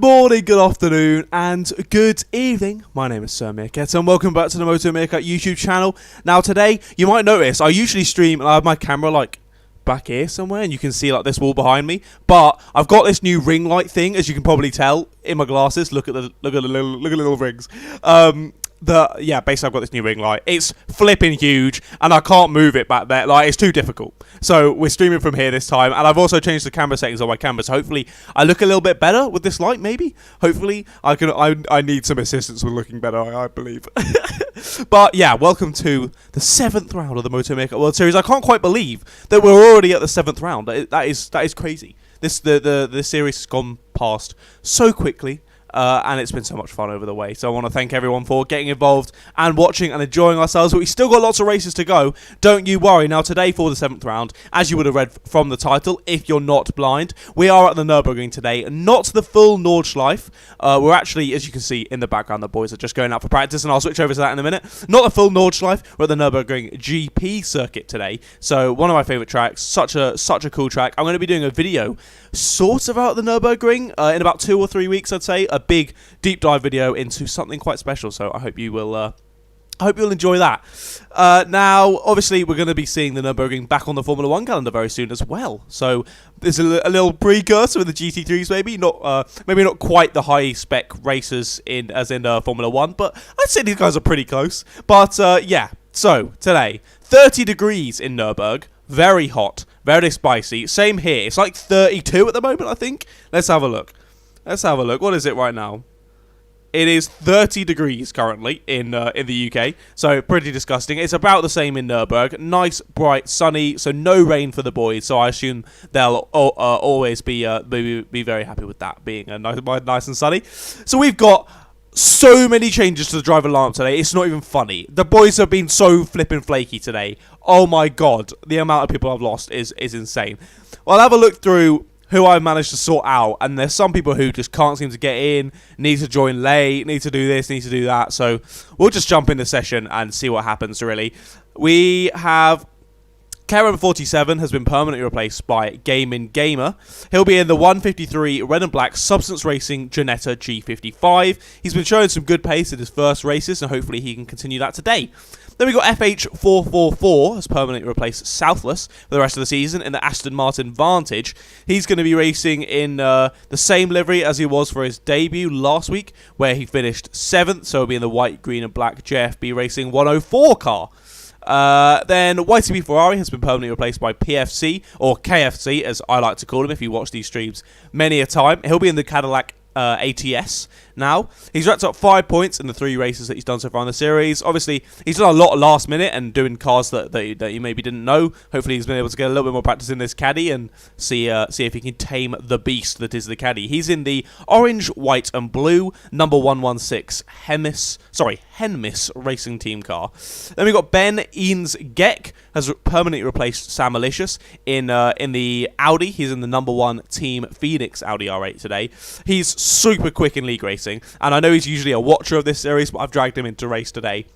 morning, good afternoon, and good evening. My name is MotoMeerkat, and welcome back to the MotoMeerkat YouTube channel. Now, today, you might notice, I usually stream, and I have my camera, like, back here somewhere, and you can see, like, this wall behind me. But I've got this new ring light thing, as you can probably tell, in my glasses. Look at the little rings. Yeah, basically I've got this new ring light. It's flipping huge, and I can't move it back there. Like, it's too difficult. So we're streaming from here this time, and I've also changed the camera settings on my camera. So hopefully I look a little bit better with this light. Maybe, hopefully I need some assistance with looking better. I believe. But yeah, welcome to the 7th round of the MotoMeerkat World Series. I can't quite believe that we're already at the 7th round. That is crazy. The series has gone past so quickly. And it's been so much fun over the way. So I want to thank everyone for getting involved and watching and enjoying ourselves. But we still got lots of races to go. Don't you worry. Now today for the 7th round, as you would have read from the title, if you're not blind, we are at the Nurburgring today. Not the full Nordschleife. We're actually, as you can see in the background, the boys are just going out for practice. And I'll switch over to that in a minute. Not the full Nordschleife. We're at the Nurburgring GP circuit today. So one of my favourite tracks. Such a cool track. I'm going to be doing a video sort of about the Nurburgring in about 2 or 3 weeks, I'd say. A big deep dive video into something quite special, so I hope you will enjoy that. Now, obviously, we're going to be seeing the Nurburgring back on the Formula 1 calendar very soon as well. So there's a little precursor with the GT3s, maybe not quite the high spec racers as in Formula 1, but I'd say these guys are pretty close. But yeah, so today 30 degrees in Nürburgring, very hot, very spicy. Same here. It's like 32 at the moment, I think. Let's have a look. What is it right now? It is 30 degrees currently in the UK, so pretty disgusting. It's about the same in Nürburgring. Nice, bright, sunny, so no rain for the boys. So I assume they'll always be very happy with that being nice and sunny. So we've got so many changes to the driver lineup today. It's not even funny. The boys have been so flipping flaky today. Oh my god, the amount of people I've lost is insane. Well, I'll have a look through who I've managed to sort out, and there's some people who just can't seem to get in, need to join late, need to do this, need to do that, so we'll just jump in the session and see what happens, really. We have KRM47 has been permanently replaced by Gaming Gamer. He'll be in the 153 red and black Substance Racing Ginetta G55. He's been showing some good pace in his first races, and hopefully he can continue that today. Then we got FH444 has permanently replaced Southless for the rest of the season in the Aston Martin Vantage. He's going to be racing in the same livery as he was for his debut last week, where he finished 7th, so he'll be in the white, green and black JFB Racing 104 car. Then YTB Ferrari has been permanently replaced by PFC, or KFC as I like to call him if you watch these streams many a time. He'll be in the Cadillac ATS now. He's racked up 5 points in the 3 races that he's done so far in the series. Obviously, he's done a lot last minute and doing cars that you maybe didn't know. Hopefully, he's been able to get a little bit more practice in this caddy and see if he can tame the beast that is the caddy. He's in the orange, white, and blue number 116 Henmis Racing Team car. Then we got Ben Eanes-Geck has permanently replaced Sam Malicious in the Audi. He's in the number 1 Team Phoenix Audi R8 today. He's super quick in league racing, and I know he's usually a watcher of this series, but I've dragged him into race today.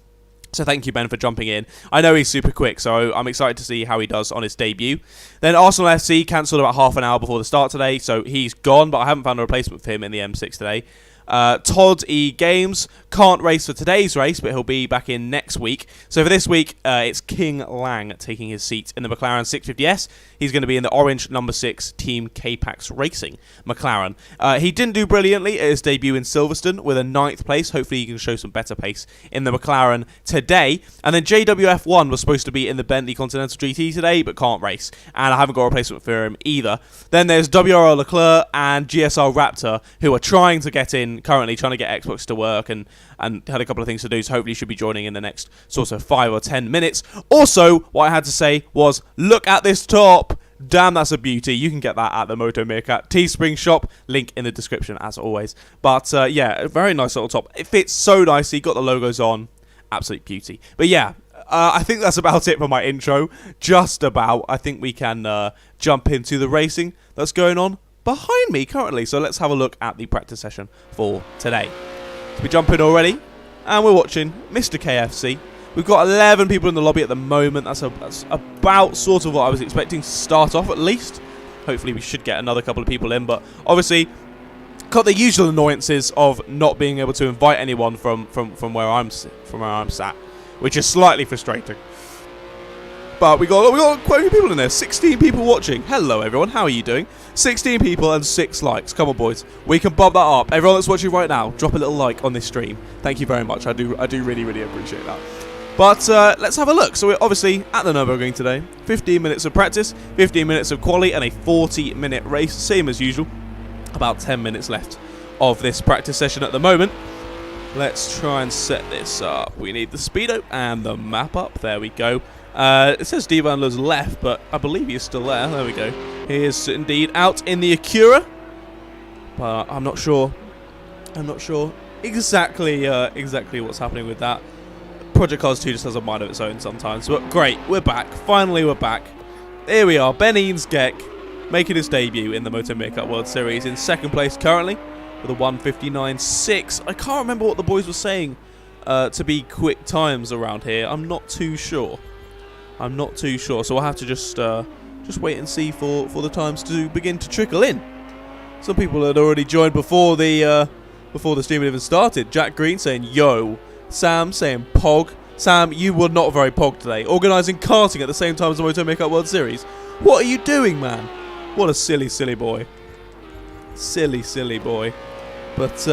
So thank you, Ben, for jumping in. I know he's super quick, so I'm excited to see how he does on his debut. Then Arsenal FC cancelled about half an hour before the start today, so he's gone, but I haven't found a replacement for him in the M6 today. Todd E. Games can't race for today's race, but he'll be back in next week. So for this week, it's King Lang taking his seat in the McLaren 650S. He's going to be in the orange number 6 Team K-Pax Racing McLaren. He didn't do brilliantly at his debut in Silverstone with a 9th place. Hopefully he can show some better pace in the McLaren today. And then JWF1 was supposed to be in the Bentley Continental GT today, but can't race. And I haven't got a replacement for him either. Then there's WRL Leclerc and GSR Raptor, who are trying to get in, currently trying to get Xbox to work, and had a couple of things to do, so hopefully should be joining in the next sort of 5 or 10 minutes. Also, what I had to say was, look at this top. Damn, that's a beauty. You can get that at the MotoMeerkat Teespring shop. Link in the description, as always. But, yeah, a very nice little top. It fits so nicely. Got the logos on. Absolute beauty. But, yeah, I think that's about it for my intro. Just about. I think we can jump into the racing that's going on behind me currently. So let's have a look at the practice session for today. So we jump in already, and we're watching Mr. KFC. We've got 11 people in the lobby at the moment. That's about sort of what I was expecting to start off, at least. Hopefully we should get another couple of people in, but obviously got the usual annoyances of not being able to invite anyone from where I'm sat, which is slightly frustrating. But we got quite a few people in there. 16 people watching. Hello everyone, how are you doing? 16 people and 6 likes. Come on boys, we can bump that up. Everyone that's watching right now, drop a little like on this stream. Thank you very much. I do really appreciate that. But let's have a look. So we're obviously at the Nurburgring today. 15 minutes of practice, 15 minutes of quali, and a 40-minute race, same as usual. About 10 minutes left of this practice session at the moment. Let's try and set this up. We need the speedo and the map up. There we go. It says Steve Andler's left, but I believe he's still there. There we go. He is indeed out in the Acura, but I'm not sure. I'm not sure exactly what's happening with that. Project Cars 2 just has a mind of its own sometimes. But great, we're back. Finally, we're back. Here we are. Ben Eansgeck making his debut in the MotoMeerkat World Series in second place currently with a 1:59.6. I can't remember what the boys were saying to be quick times around here. I'm not too sure. So I'll have to just wait and see for the times to begin to trickle in. Some people had already joined before the stream had even started. Jack Green saying yo. Sam saying pog. Sam, you were not very pog today. Organising karting at the same time as the MotoMeerkat World Series. What are you doing, man? What a silly boy. Silly boy. But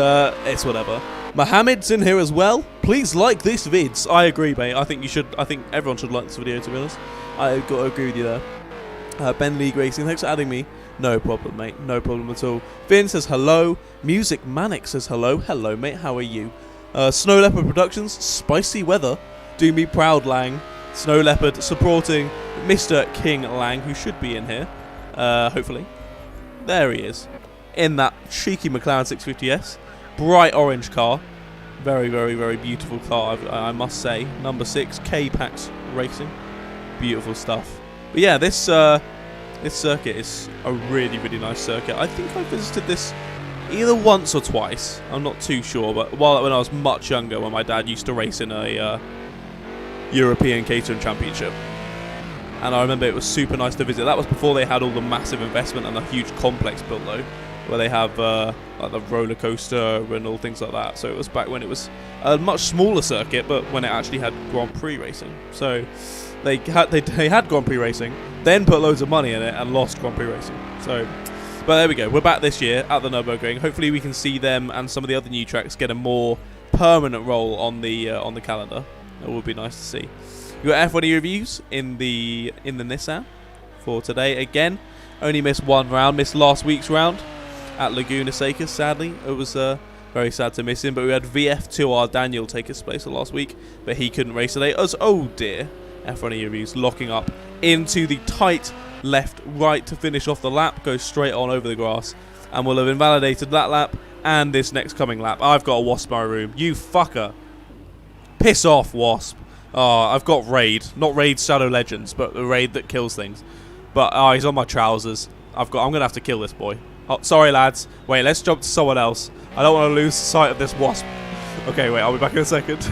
it's whatever. Mohammed's in here as well. Please like this vids. I agree, mate. I think everyone should like this video, to be honest. I've got to agree with you there. Ben Lee Racing, thanks for adding me. No problem, mate. No problem at all. Vin says hello. Music Manic says hello. Hello, mate. How are you? Snow Leopard Productions, spicy weather. Do me proud, Lang. Snow Leopard supporting Mr. King Lang, who should be in here. Hopefully. There he is. In that cheeky McLaren 650S. Bright orange car. Very beautiful car, I must say. Number 6, K-Pax Racing. Beautiful stuff. But yeah, this circuit is a really nice circuit. I think I visited this either once or twice. I'm not too sure, but when I was much younger, when my dad used to race in a European Catering Championship. And I remember it was super nice to visit. That was before they had all the massive investment and the huge complex built though, where they have like the roller coaster and all things like that. So it was back when it was a much smaller circuit, but when it actually had Grand Prix racing. So they had Grand Prix racing, then put loads of money in it and lost Grand Prix racing. So, but there we go. We're back this year at the Nurburgring. Hopefully we can see them and some of the other new tracks get a more permanent role on the calendar. It would be nice to see. We got F1 reviews in the Nissan for today again. Only missed one round. Missed last week's round at Laguna Seca, sadly. It was very sad to miss him, but we had VF2R Daniel take his place last week, but he couldn't race today. As oh dear, F1 reviews locking up into the tight left-right to finish off the lap, go straight on over the grass, and will have invalidated that lap and this next coming lap. I've got a Wasp in my room. You fucker. Piss off, Wasp. Oh, I've got Raid. Not Raid Shadow Legends, but the Raid that kills things. But he's on my trousers. I'm going to have to kill this boy. Oh, sorry, lads. Wait, let's jump to someone else. I don't want to lose sight of this Wasp. Okay, wait, I'll be back in a second.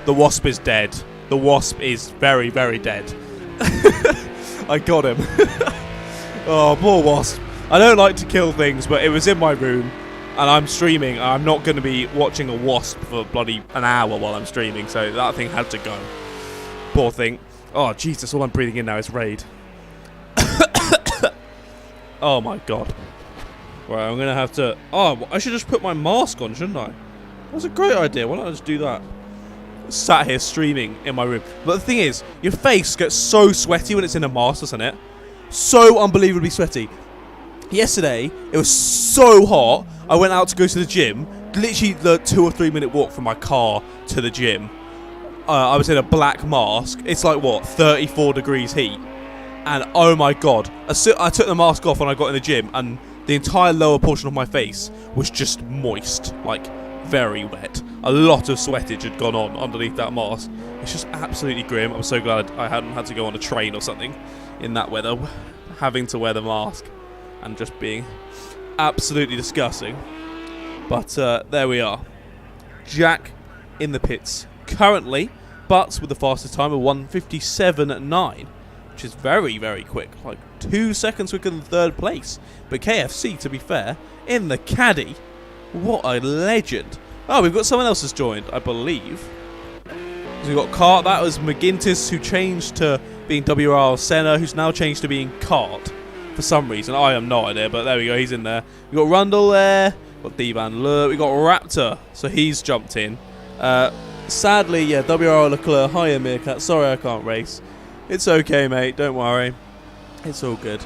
The Wasp is dead. The Wasp is very dead. I got him. Oh, poor Wasp. I don't like to kill things, but it was in my room, and I'm streaming. I'm not going to be watching a Wasp for bloody an hour while I'm streaming, so that thing had to go. Poor thing. Oh, Jesus, all I'm breathing in now is Raid. Oh, my God. Right, I'm going to have to... Oh, I should just put my mask on, shouldn't I? That's a great idea. Why don't I just do that? Sat here streaming in my room. But the thing is, your face gets so sweaty when it's in a mask, doesn't it? So unbelievably sweaty. Yesterday, it was so hot, I went out to go to the gym. Literally the 2 or 3 minute walk from my car to the gym. I was in a black mask. It's like, what, 34 degrees heat. And oh my god, I took the mask off when I got in the gym, and the entire lower portion of my face was just moist. Like, very wet. A lot of sweatage had gone on underneath that mask. It's just absolutely grim. I'm so glad I hadn't had to go on a train or something in that weather, having to wear the mask and just being absolutely disgusting. But there we are. Jack in the pits currently, but with the fastest time of 1:57.9, which is very, very quick. Like 2 seconds quicker than third place. But KFC, to be fair, in the caddy. What a legend. Oh, we've got someone else has joined, I believe. So we've got Cart. That was McGintis, who changed to being WRL Senna, who's now changed to being Cart for some reason. I have no idea, but there we go. He's in there. We've got Rundle there. We've got Divan Lur. We've got Raptor, so he's jumped in. Sadly, yeah, WRL Leclerc. Hiya, Meerkat. Sorry I can't race. It's okay, mate. Don't worry. It's all good.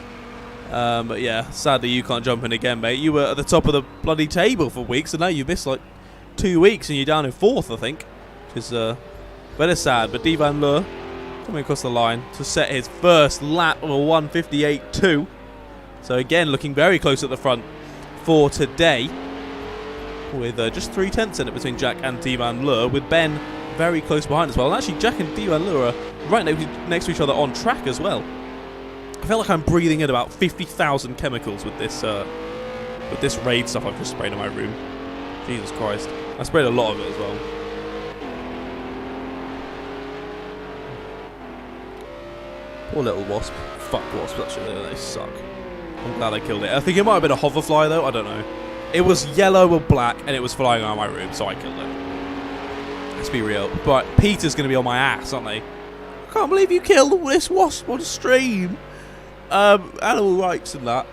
But yeah, sadly you can't jump in again, mate. You were at the top of the bloody table for weeks, and now you've missed like 2 weeks, and you're down in 4th, I think. Which is very sad. But Divan Lur coming across the line to set his first lap of a 1:58.2. So again, looking very close at the front for today, with just 0.3 in it between Jack and Divan Lur, with Ben very close behind as well. And actually, Jack and Divan Lur are right next to each other on track as well. I feel like I'm breathing in about 50,000 chemicals with this raid stuff I've just sprayed in my room. Jesus Christ. I sprayed a lot of it as well. Poor little wasp. Fuck wasps, actually. They suck. I'm glad I killed it. I think it might have been a hoverfly, though. I don't know. It was yellow or black, and it was flying around my room, so I killed it. Let's be real. But Peter's going to be on my ass, aren't they? I can't believe you killed this wasp on stream. Animal rights and that.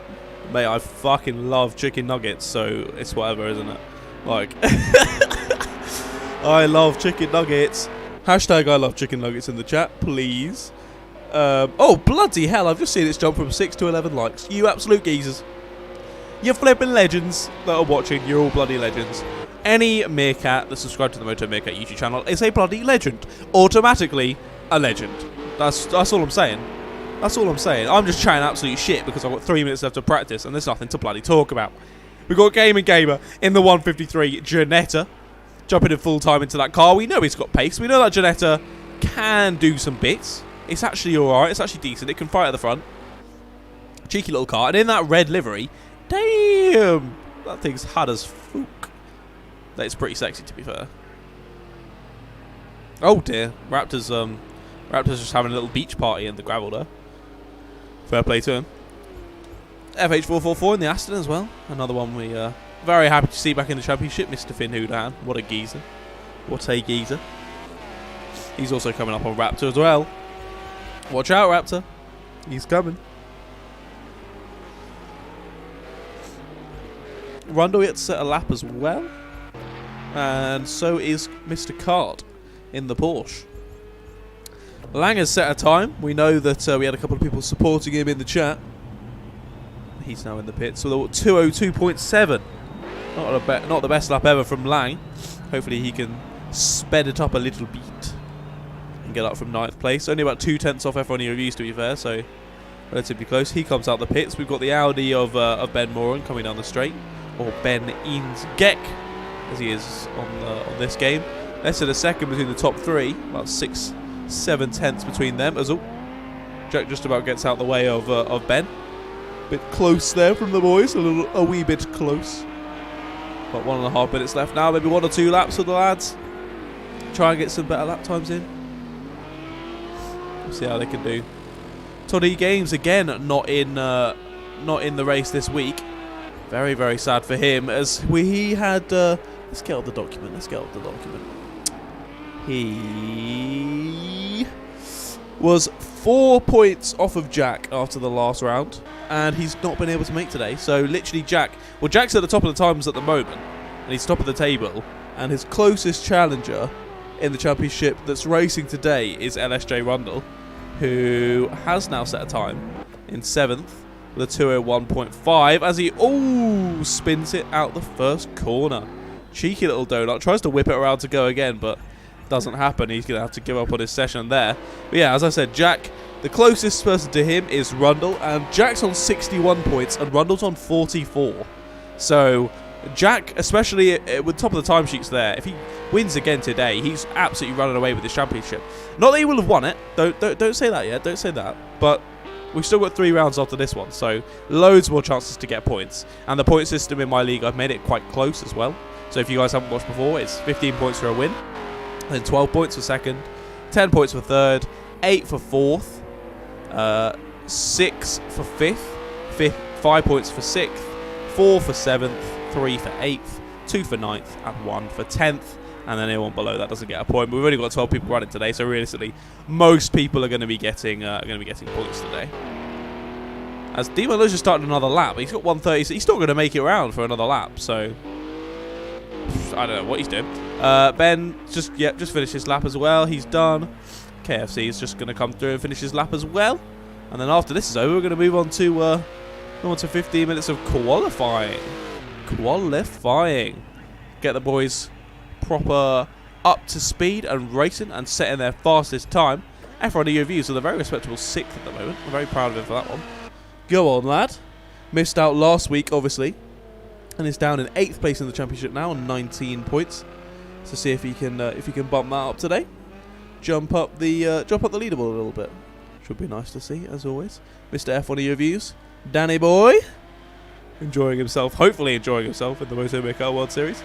Mate, I fucking love chicken nuggets, so it's whatever, isn't it? Like, I love chicken nuggets. Hashtag I love chicken nuggets in the chat, please. Oh, bloody hell, I've just seen it's jump from 6 to 11 likes. You absolute geezers. You flipping legends that are watching, you're all bloody legends. Any Meerkat that subscribed to the MotoMeerkat YouTube channel is a bloody legend. Automatically a legend. That's all I'm saying. That's all I'm saying. I'm just chatting absolute shit because I've got 3 minutes left to practice and there's nothing to bloody talk about. We've got Game & Gamer in the 1:53 Janetta jumping in full time into that car. We know he's got pace. We know that Janetta can do some bits. It's actually alright. It's actually decent. It can fight at the front. Cheeky little car. And in that red livery, damn, that thing's hard as fuck. That's pretty sexy, to be fair. Oh dear. Raptor's just having a little beach party in the gravel there. Fair play to him. FH444 in the Aston as well. Another one we very happy to see back in the championship, Mr. Finn Houdan. What a geezer. What a geezer. He's also coming up on Raptor as well. Watch out, Raptor. He's coming. Rundle yet to set a lap as well. And so is Mr. Card in the Porsche. Lang has set a time. We know that we had a couple of people supporting him in the chat. He's now in the pits. So 2:02.7. Not the best lap ever from Lang. Hopefully he can sped it up a little bit and get up from 9th place. Only about 0.2 off F1 reviews, to be fair, so relatively close. He comes out the pits. We've got the Audi of Ben Moran coming down the straight, or Ben Insgek, as he is on this game. Less than a second between the top three. About 6-7 tenths between them. As Jack just about gets out the way of Ben. Bit close there from the boys, a wee bit close. About 1.5 minutes left now, maybe 1 or 2 laps for the lads. Try and get some better lap times in. We'll see how they can do. Toddy Games again not in the race this week. Very, very sad for him, as he had. Let's get out the document. He was 4 points off of Jack after the last round, and he's not been able to make today. So literally Jack's at the top of the times at the moment, and he's top of the table, and his closest challenger in the championship that's racing today is LSJ Rundle, who has now set a time in 7th with a 201.5 as he spins it out the first corner. Cheeky little donut. Tries to whip it around to go again, but doesn't happen. He's going to have to give up on his session there. But yeah, as I said, Jack, the closest person to him is Rundle, and Jack's on 61 points and Rundle's on 44. So Jack, especially with top of the timesheets there, if he wins again today, he's absolutely running away with this championship. Not that he will have won it. Don't say that yet. Don't say that. But we've still got 3 rounds after this one, so loads more chances to get points. And the point system in my league, I've made it quite close as well. So if you guys haven't watched before, it's 15 points for a win, then 12 points for second, 10 points for third, 8 for fourth, 6 for fifth, 5 points for sixth, 4 for seventh, 3 for eighth, 2 for ninth, and 1 for 10th. And then anyone below that doesn't get a point. But we've only got 12 people running today, so realistically, most people are going to be getting points today. As Demon just started another lap, he's got 130, so he's still going to make it around for another lap. So I don't know what he's doing. Ben just finished his lap as well. He's done. KFC is just going to come through and finish his lap as well. And then after this is over, we're going to move on to 15 minutes of qualifying. Get the boys proper up to speed and racing and setting their fastest time. F1 EU Views with a very respectable 6th at the moment. I'm very proud of him for that one. Go on, lad. Missed out last week, obviously, and is down in 8th place in the championship now on 19 points. So see if he can bump that up today. Jump up the leaderboard a little bit. Should be nice to see, as always. Mr. F1 EU Views, Danny boy, enjoying himself. Hopefully enjoying himself in the MotoMeerkat World Series.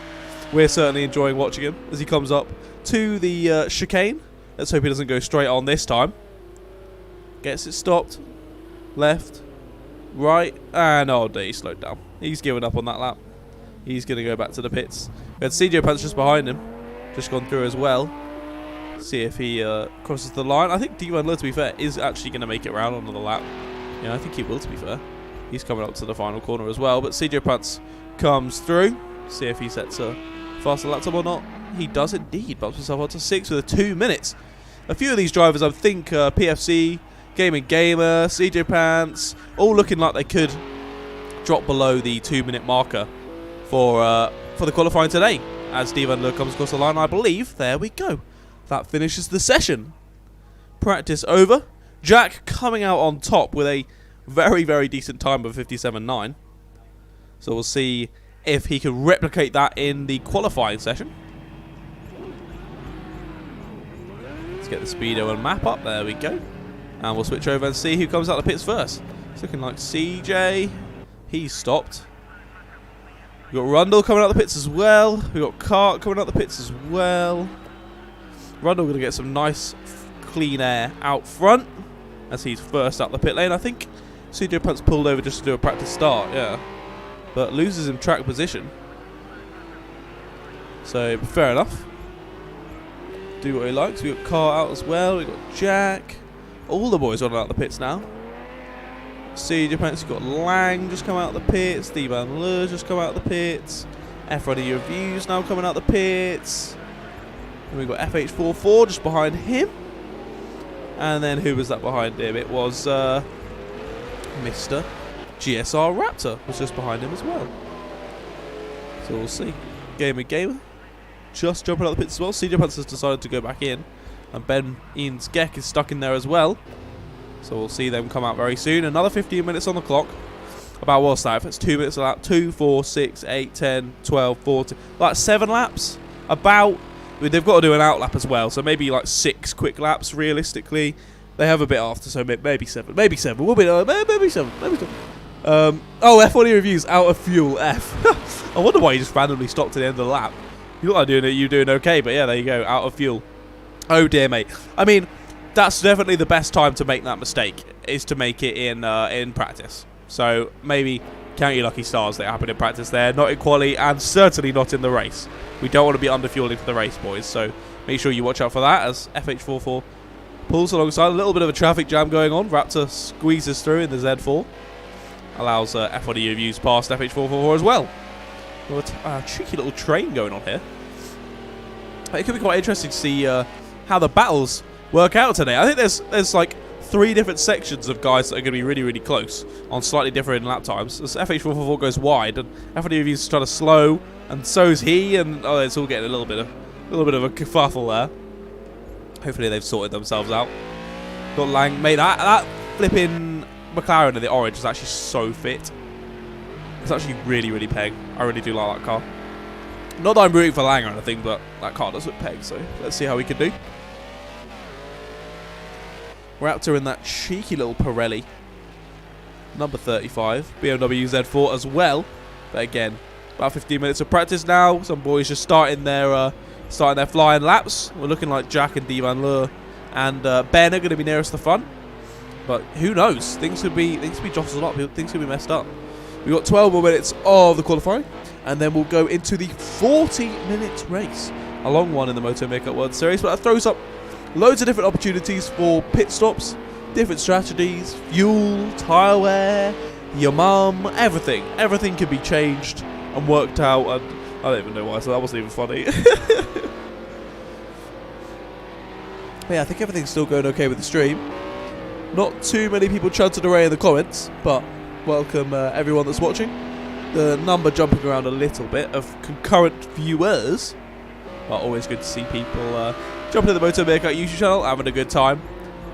We're certainly enjoying watching him as he comes up to the chicane. Let's hope he doesn't go straight on this time. Gets it stopped. Left. Right. And he slowed down. He's given up on that lap. He's going to go back to the pits. We had CJ Pants just behind him. Just gone through as well. See if he crosses the line. I think D1, to be fair, is actually going to make it round on another lap. Yeah, I think he will, to be fair. He's coming up to the final corner as well. But CJ Pants comes through. See if he sets a faster lap time or not. He does indeed. Bumps himself up to 6 with 2 minutes. A few of these drivers, I think, PFC, Gaming Gamer, CJ Pants, all looking like they could drop below the 2-minute marker for the qualifying today. As Steve Underler comes across the line, I believe, there we go. That finishes the session. Practice over. Jack coming out on top with a very, very decent time of 57.9. So we'll see if he can replicate that in the qualifying session. Let's get the speedo and map up. There we go. And we'll switch over and see who comes out of the pits first. It's looking like CJ. He's stopped. We've got Rundle coming out the pits as well. We've got Kart coming out the pits as well. Rundle going to get some nice clean air out front as he's first out the pit lane. I think CJ Punt's pulled over just to do a practice start, yeah. But loses him track position. So, fair enough. Do what he likes. We've got Kart out as well. We've got Jack. All the boys running out the pits now. CJ Punt's got Lang just come out the pits. Steve Underler just come out the pits. F1 EU Reviews now coming out the pits. And we've got FH44 just behind him. And then who was that behind him? It was Mr. GSR Raptor was just behind him as well. So we'll see. Gamer just jumping out the pits as well. CJ Pants has decided to go back in. And Ben Ian's Geck is stuck in there as well. So we'll see them come out very soon. Another 15 minutes on the clock. About what's that? If it's 2 minutes a lap. 2, 4, 6, 8, 10, 12, 14. Like 7 laps. About. They've got to do an out lap as well. So maybe like 6 quick laps realistically. They have a bit after. So maybe 7. Maybe 7. We'll be maybe 7. Maybe 7. F1 Reviews out of fuel. F. I wonder why you just randomly stopped at the end of the lap. You look like you're doing okay. But yeah, there you go. Out of fuel. Oh dear, mate. I mean, that's definitely the best time to make that mistake, is to make it in practice. So maybe count your lucky stars that happen in practice there, not in quali, and certainly not in the race. We don't want to be underfueling for the race, boys. So make sure you watch out for that as FH44 pulls alongside. A little bit of a traffic jam going on. Raptor squeezes through in the Z4. Allows F1 EU Views past FH44 as well. Got a cheeky little train going on here. It could be quite interesting to see how the battles work out today. I think there's like 3 different sections of guys that are going to be really, really close on slightly different lap times. As FH444 goes wide, and FIW is trying to slow, and so is he, and it's all getting a little bit of a kerfuffle there. Hopefully they've sorted themselves out. Got Lang, mate. That flipping McLaren in the orange is actually so fit. It's actually really, really peg. I really do like that car. Not that I'm rooting for Lang or anything, but that car does look peg, so let's see how we can do. Raptor in that cheeky little Pirelli. Number 35. BMW Z4 as well. But again, about 15 minutes of practice now. Some boys just starting their flying laps. We're looking like Jack and Van Leur and Ben are going to be nearest the front. But who knows? Things could be jostled up. Things could be messed up. We've got 12 more minutes of the qualifying, and then we'll go into the 40-minute race. A long one in the MotoMeerkat World Series, but that throws up loads of different opportunities for pit stops, different strategies, fuel, tyre wear, your mum, everything. Everything can be changed and worked out, and I don't even know why, so that wasn't even funny. But yeah, I think everything's still going okay with the stream. Not too many people chanted away in the comments, but welcome everyone that's watching. The number jumping around a little bit of concurrent viewers, but always good to see people jumping to the MotoMeerkat YouTube channel, having a good time.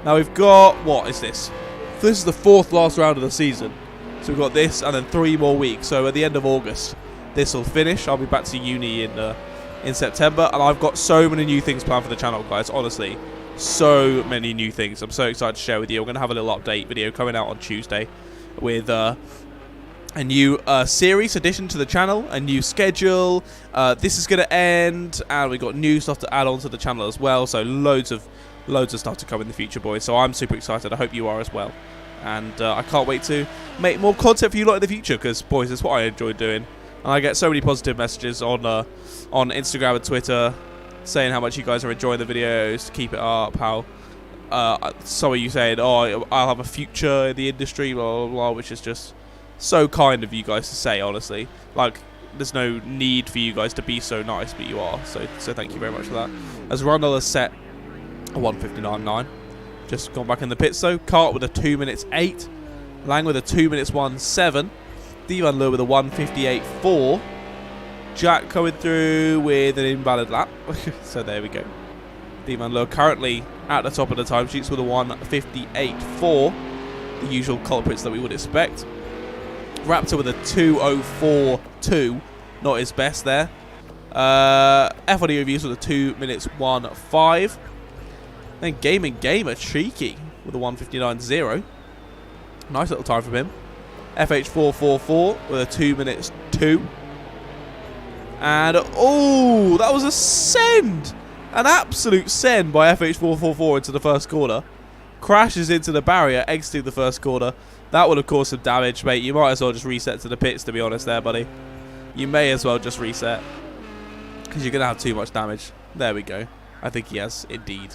Now we've got, what is this? This is the 4th last round of the season. So we've got this and then 3 more weeks. So at the end of August, this will finish. I'll be back to uni in September, and I've got so many new things planned for the channel, guys. Honestly, so many new things. I'm so excited to share with you. I'm going to have a little update video coming out on Tuesday with a new series addition to the channel, a new schedule. This is going to end, and we've got new stuff to add on to the channel as well. So loads of stuff to come in the future, boys. So I'm super excited. I hope you are as well. And I can't wait to make more content for you lot in the future, because, boys, it's what I enjoy doing. And I get so many positive messages on Instagram and Twitter saying how much you guys are enjoying the videos, to keep it up, how some of you saying, oh, I'll have a future in the industry, blah, blah, blah, which is just so kind of you guys to say, honestly. Like, there's no need for you guys to be so nice, but you are. So thank you very much for that. As Rundle has set a 1:59.9. Just gone back in the pits, though. Kart with a 2 minutes 8. Lang with a 2 minutes 1:7. Van Leur with a 1:58.4. Jack coming through with an invalid lap. So there we go. Van Leur currently at the top of the timesheets with a 1:58.4. The usual culprits that we would expect. Raptor with a 2:04.2. Not his best there. F1 reviews with a 2 minutes 1:5. Then Gaming Gamer cheeky with a 1:59.0. Nice little time from him. FH444 with a 2 minutes 2. And oh, that was a send! An absolute send by FH444 into the first corner. Crashes into the barrier, exiting the first corner. That would have caused some damage, mate. You might as well just reset to the pits, to be honest there, buddy. You may as well just reset, because you're going to have too much damage. There we go. I think he has indeed.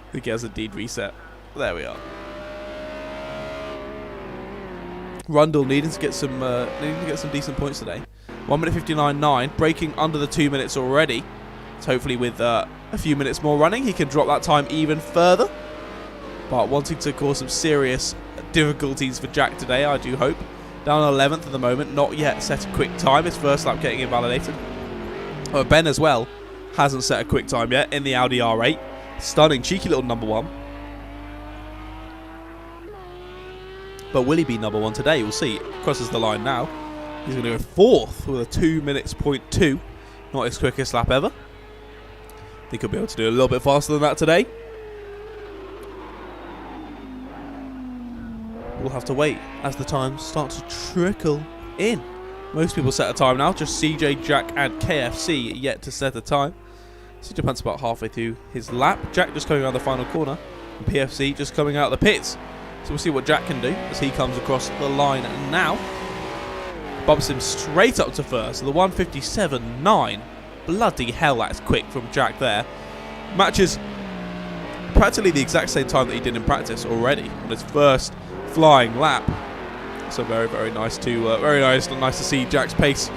I think he has indeed reset. There we are. Rundle needing to get some decent points today. 1:59.9, breaking under the 2 minutes already. So hopefully with a few minutes more running, he can drop that time even further. But wanting to cause some serious difficulties for Jack today, I do hope. Down 11th at the moment, not yet set a quick time. His first lap getting invalidated. Ben as well hasn't set a quick time yet in the Audi R8. Stunning, cheeky little number 1. But will he be number 1 today? We'll see. Crosses the line now. He's going to go 4th with a 2 minutes 0.2. Not his quickest lap ever. I think he'll be able to do a little bit faster than that today. We'll have to wait as the times start to trickle in. Most people set a time now. Just CJ, Jack and KFC yet to set a time. CJ Punt's about halfway through his lap. Jack just coming around the final corner. And PFC just coming out of the pits. So we'll see what Jack can do as he comes across the line now. Bumps him straight up to first. So the 1:57.9. Bloody hell, that's quick from Jack there. Matches practically the exact same time that he did in practice already on his first flying lap. So very, very nice to nice to see Jack's pace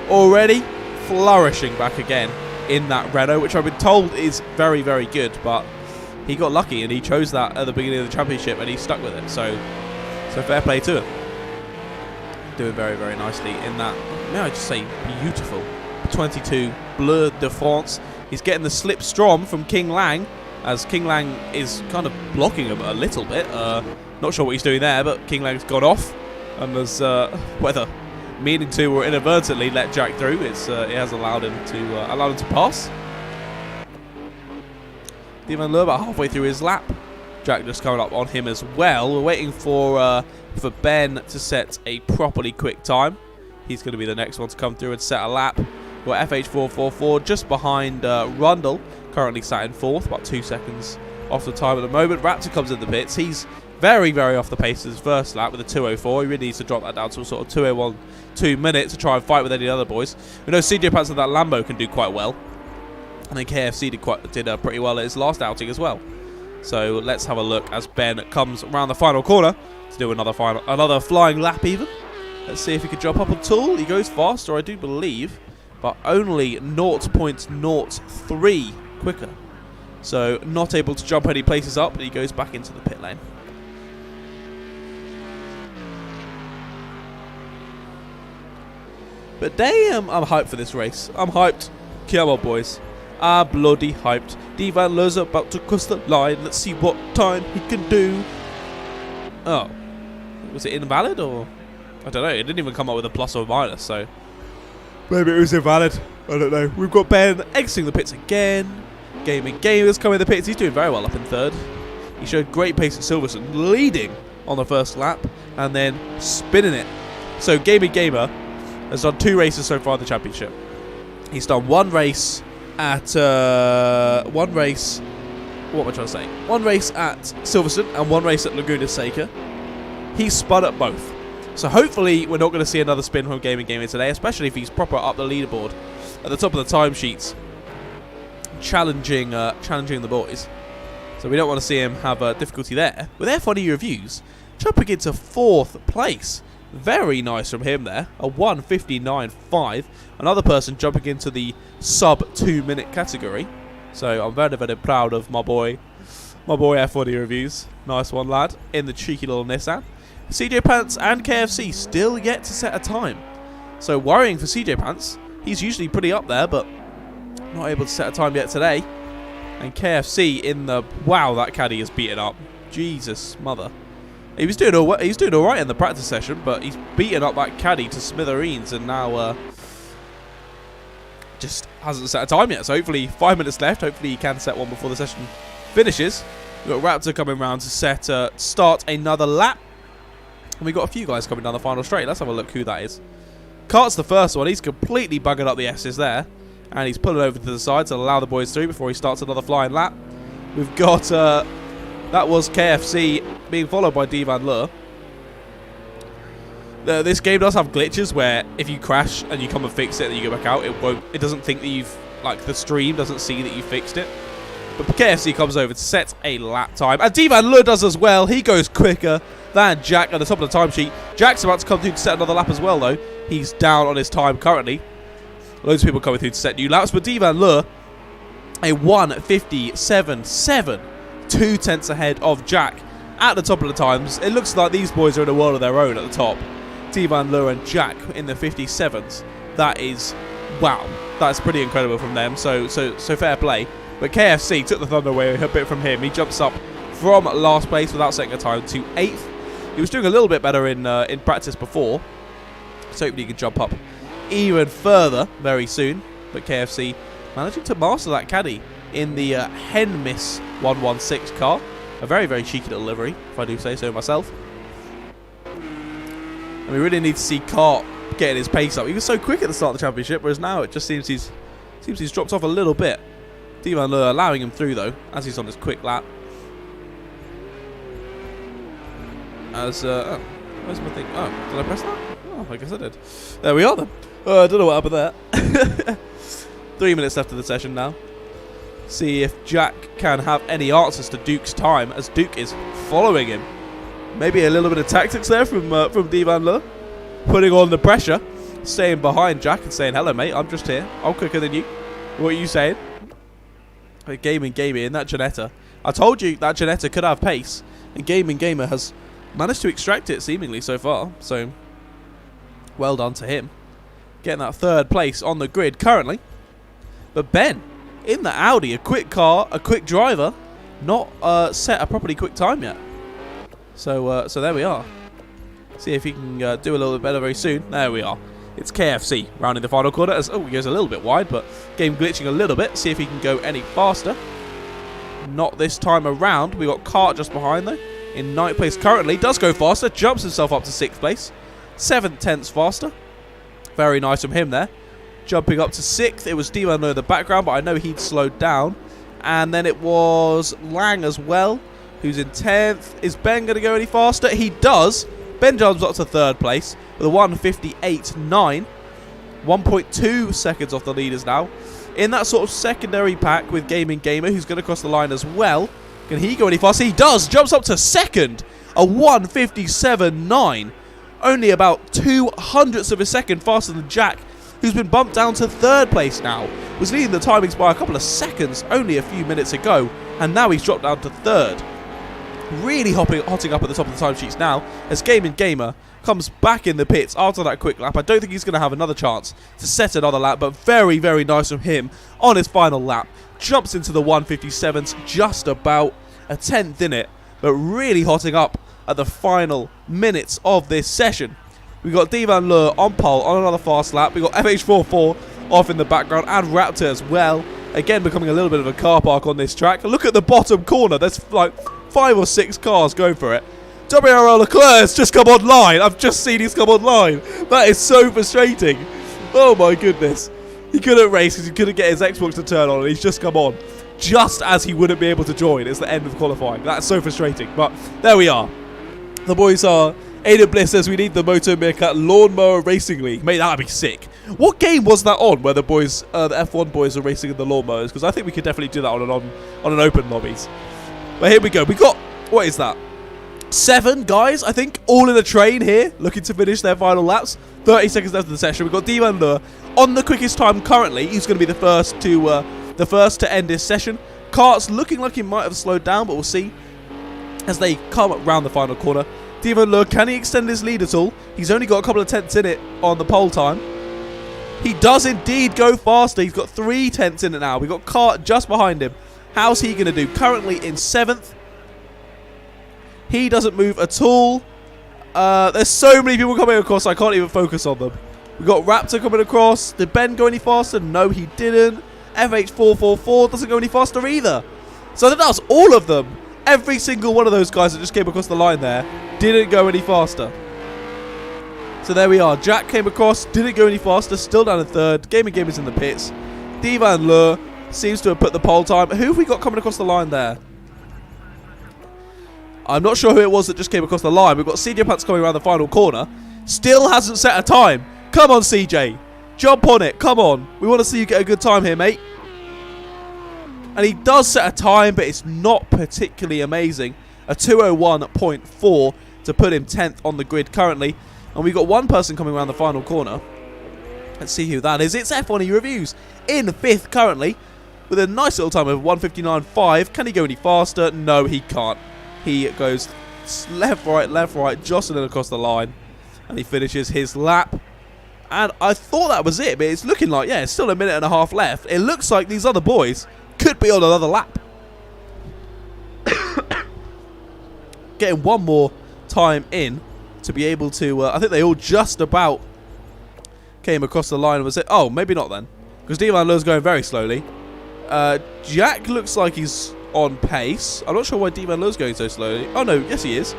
already flourishing back again in that Renault, which I've been told is very, very good, but he got lucky and he chose that at the beginning of the championship and he stuck with it. So fair play to him. Doing very, very nicely in that, may I just say, beautiful 22 Bleu de France. He's getting the slip Strom from King Lang, as King Lang is kind of blocking him a little bit. Not sure what he's doing there, but King Lang's gone off and has, whether meaning to or inadvertently, let Jack through. It has allowed him to pass. Even about halfway through his lap. Jack just coming up on him as well. We're waiting for Ben to set a properly quick time. He's going to be the next one to come through and set a lap. We're FH444 just behind Rundle, currently sat in 4th, about 2 seconds off the time at the moment. Raptor comes in the pits. He's very, very off the pace of his first lap with a 2:04. He really needs to drop that down to a sort of 2:01, 2 minutes to try and fight with any other boys. We know CJ Pants and that Lambo can do quite well. I think KFC did pretty well at his last outing as well. So let's have a look as Ben comes around the final corner to do another flying lap even. Let's see if he can jump up at all. He goes faster, I do believe, but only 0.03 quicker. So not able to jump any places up, but he goes back into the pit lane. But damn, I'm hyped for this race. I'm hyped. Come on, boys. I'm bloody hyped. Van Leur's about to cross the line. Let's see what time he can do. Oh. Was it invalid or? I don't know. It didn't even come up with a plus or minus, so. Maybe it was invalid. I don't know. We've got Ben exiting the pits again. Gamer's coming in the pits. He's doing very well up in 3rd. He showed great pace at Silverstone, leading on the first lap and then spinning it. So Gamer has done 2 races so far in the championship. He's done one race at what am I trying to say? One race at Silverstone and one race at Laguna Seca. He's spun at both. So hopefully we're not going to see another spin from Gamer today, especially if he's proper up the leaderboard at the top of the timesheets, challenging the boys. So we don't want to see him have difficulty there. With their funny reviews, jumping into 4th place. Very nice from him there. A 1:59.5. Another person jumping into the sub 2 minute category. So I'm very, very proud of my boy F40 reviews. Nice one, lad. In the cheeky little Nissan. CJ Pants and KFC still yet to set a time. So worrying for CJ Pants. He's usually pretty up there, but not able to set a time yet today. And KFC in the... Wow, that caddy is beaten up. Jesus, mother. He was doing all right in the practice session, but he's beaten up that caddy to smithereens and now just hasn't set a time yet. So hopefully 5 minutes left. Hopefully he can set one before the session finishes. We've got Raptor coming round to start another lap. And we've got a few guys coming down the final straight. Let's have a look who that is. Cart's the first one. He's completely buggered up the S's there. And he's pulling over to the side to allow the boys through before he starts another flying lap. We've got... that was KFC being followed by Van Leur. This game does have glitches where if you crash and you come and fix it and you go back out, it doesn't think that you've, like, the stream doesn't see that you fixed it. But KFC comes over to set a lap time. And Van Leur does as well. He goes quicker than Jack at the top of the timesheet. Jack's about to come through to set another lap as well, though. He's down on his time currently. Loads of people coming through to set new laps. But Van Leur, a 1:57.7. 2 tenths ahead of Jack at the top of the times. It looks like these boys are in a world of their own at the top. Van Leur and Jack in the 57s. That is, wow, that's pretty incredible from them. So fair play. But KFC took the thunder away a bit from him. He jumps up from last place without setting a time to 8th. He was doing a little bit better in practice before, so hopefully he can jump up even further very soon. But KFC managing to master that caddy in the Hen Miss 116 car. A very, very cheeky little livery, if I do say so myself. And we really need to see Cart getting his pace up. He was so quick at the start of the championship, whereas now it just seems he's dropped off a little bit. Van Leur allowing him through, though, as he's on his quick lap. As, where's my thing? Oh, did I press that? Oh, I guess I did. There we are, then. I don't know what happened there. 3 minutes left of the session now. See if Jack can have any answers to Duke's time, as Duke is following him. Maybe a little bit of tactics there from Van Leur. Putting on the pressure. Staying behind Jack and saying, hello, mate, I'm just here. I'm quicker than you. What are you saying? Gaming in that Janetta. I told you that Janetta could have pace, and Gaming Gamer has managed to extract it seemingly so far. So, well done to him. Getting that 3rd place on the grid currently. But Ben, in the Audi, a quick car, a quick driver, not set a properly quick time yet. So there we are. See if he can do a little bit better very soon. There we are. It's KFC rounding the final corner. As, he goes a little bit wide, but game glitching a little bit. See if he can go any faster. Not this time around. We got Kart just behind though. In 9th place currently. Does go faster. Jumps himself up to 6th place. 7/10ths faster. Very nice from him there. Jumping up to 6th. It was Demon in the background, but I know he'd slowed down. And then it was Lang as well, who's in 10th. Is Ben going to go any faster? He does. Ben jumps up to 3rd place with a 1:58.9. 1.2 seconds off the leaders now. In that sort of secondary pack with Gaming Gamer, who's going to cross the line as well. Can he go any faster? He does. Jumps up to 2nd. A 1:57.9. Only about 0.02 of a second faster than Jack, who's been bumped down to 3rd place now. Was leading the timings by a couple of seconds only a few minutes ago. And now he's dropped down to 3rd. Really hotting up at the top of the timesheets now as Gaming Gamer comes back in the pits after that quick lap. I don't think he's going to have another chance to set another lap, but very, very nice from him on his final lap. Jumps into the 1:57s, just about a 10th in it, but really hotting up at the final minutes of this session. We got Divan Lure on pole on another fast lap. We got FH44 off in the background and Raptor as well. Again, becoming a little bit of a car park on this track. Look at the bottom corner. There's like 5 or 6 cars going for it. WRL Leclerc has just come online. I've just seen he's come online. That is so frustrating. Oh my goodness. He couldn't race because he couldn't get his Xbox to turn on, and he's just come on just as he wouldn't be able to join. It's the end of qualifying. That's so frustrating. But there we are. The boys are Ada Bliss says we need the MotoMeerkat Lawnmower Racing League. Mate, that'd be sick. What game was that on where the boys, the F1 boys are racing in the lawnmowers? Because I think we could definitely do that on an open lobbies. But here we go. We got, what is that? 7 guys, I think, all in a train here, looking to finish their final laps. 30 seconds left of the session. We've got Divan Lure on the quickest time currently. He's going to be the first to end this session. Kart's looking like he might have slowed down, but we'll see as they come around the final corner. Divan Lure, can he extend his lead at all? He's only got a couple of tenths in it on the pole time. He does indeed go faster. He's got 3 tenths in it now. We've got Kart just behind him. How's he going to do? Currently in 7th. He doesn't move at all. There's so many people coming across, I can't even focus on them. We've got Raptor coming across. Did Ben go any faster? No, he didn't. FH444 doesn't go any faster either. So I think that was all of them. Every single one of those guys that just came across the line there didn't go any faster. So there we are. Jack came across, didn't go any faster, still down in 3rd. Gaming Game is in the pits. Divan Lure seems to have put the pole time. Who have we got coming across the line there? I'm not sure who it was that just came across the line. We've got CJ Pants coming around the final corner. Still hasn't set a time. Come on, CJ. Jump on it. Come on. We want to see you get a good time here, mate. And he does set a time, but it's not particularly amazing. A 2:01.4 to put him 10th on the grid currently. And we've got one person coming around the final corner. Let's see who that is. It's F1E Reviews in 5th currently with a nice little time of 1:59.5. Can he go any faster? No, he can't. He goes left, right, jostling across the line. And he finishes his lap. And I thought that was it, but it's looking like, yeah, it's still a minute and a half left. It looks like these other boys could be on another lap. Getting one more time in to be able to, I think they all just about came across the line. Was it? Oh, maybe not then. Because Divan Lure's going very slowly. Jack looks like he's on pace. I'm not sure why Divan Lure's going so slowly. Oh no, yes he is.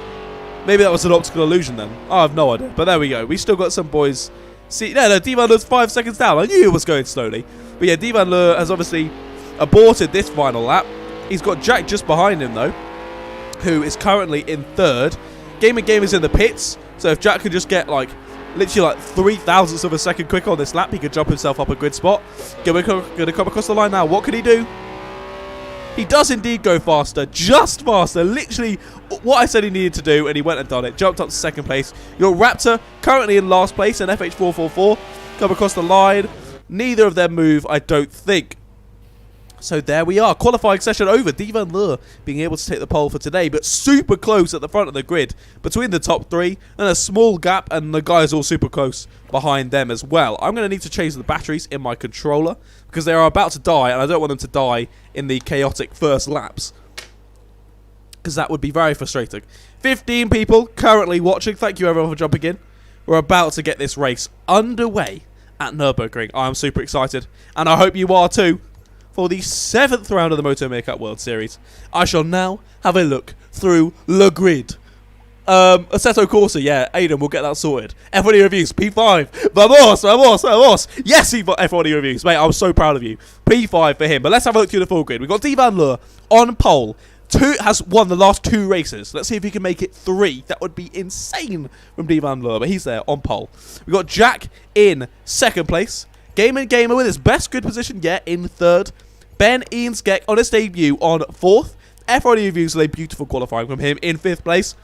Maybe that was an optical illusion then. I have no idea. But there we go. We still got some boys. See, no, Divan Lure's 5 seconds down. I knew it was going slowly. But yeah, Divan Lure has obviously aborted this final lap. He's got Jack just behind him though, who is currently in 3rd. Gaming Game is in the pits. So if Jack could just get like literally like 3,000ths of a second quicker on this lap, he could jump himself up a grid spot. Going to come across the line now. What can he do? He does indeed go faster, just faster, literally what I said he needed to do, and he went and done it. Jumped up to 2nd place. Your Raptor currently in last place, and FH444 come across the line. Neither of them move, I don't think. So there we are, qualifying session over. Divan Lure being able to take the pole for today, but super close at the front of the grid between the top three, and a small gap, and the guys all super close behind them as well. I'm going to need to change the batteries in my controller because they are about to die, and I don't want them to die in the chaotic first laps because that would be very frustrating. 15 people currently watching. Thank you everyone for jumping in. We're about to get this race underway at Nurburgring. I'm super excited, and I hope you are too. For the 7th round of the MotoMeerkat World Series, I shall now have a look through the grid. Assetto Corsa, yeah, Aiden, we'll get that sorted. F1 reviews, P5, vamos, yes, F1 reviews, mate, I'm so proud of you. P5 for him, but let's have a look through the full grid. We've got Divan Lure on pole. Has won the last 2 races. Let's see if he can make it 3. That would be insane from Divan Lure, but he's there on pole. We've got Jack in 2nd place. Gamer with his best grid position yet in 3rd. Ben Ianskek on his debut on 4th. F1 reviews with a beautiful qualifying from him in 5th place.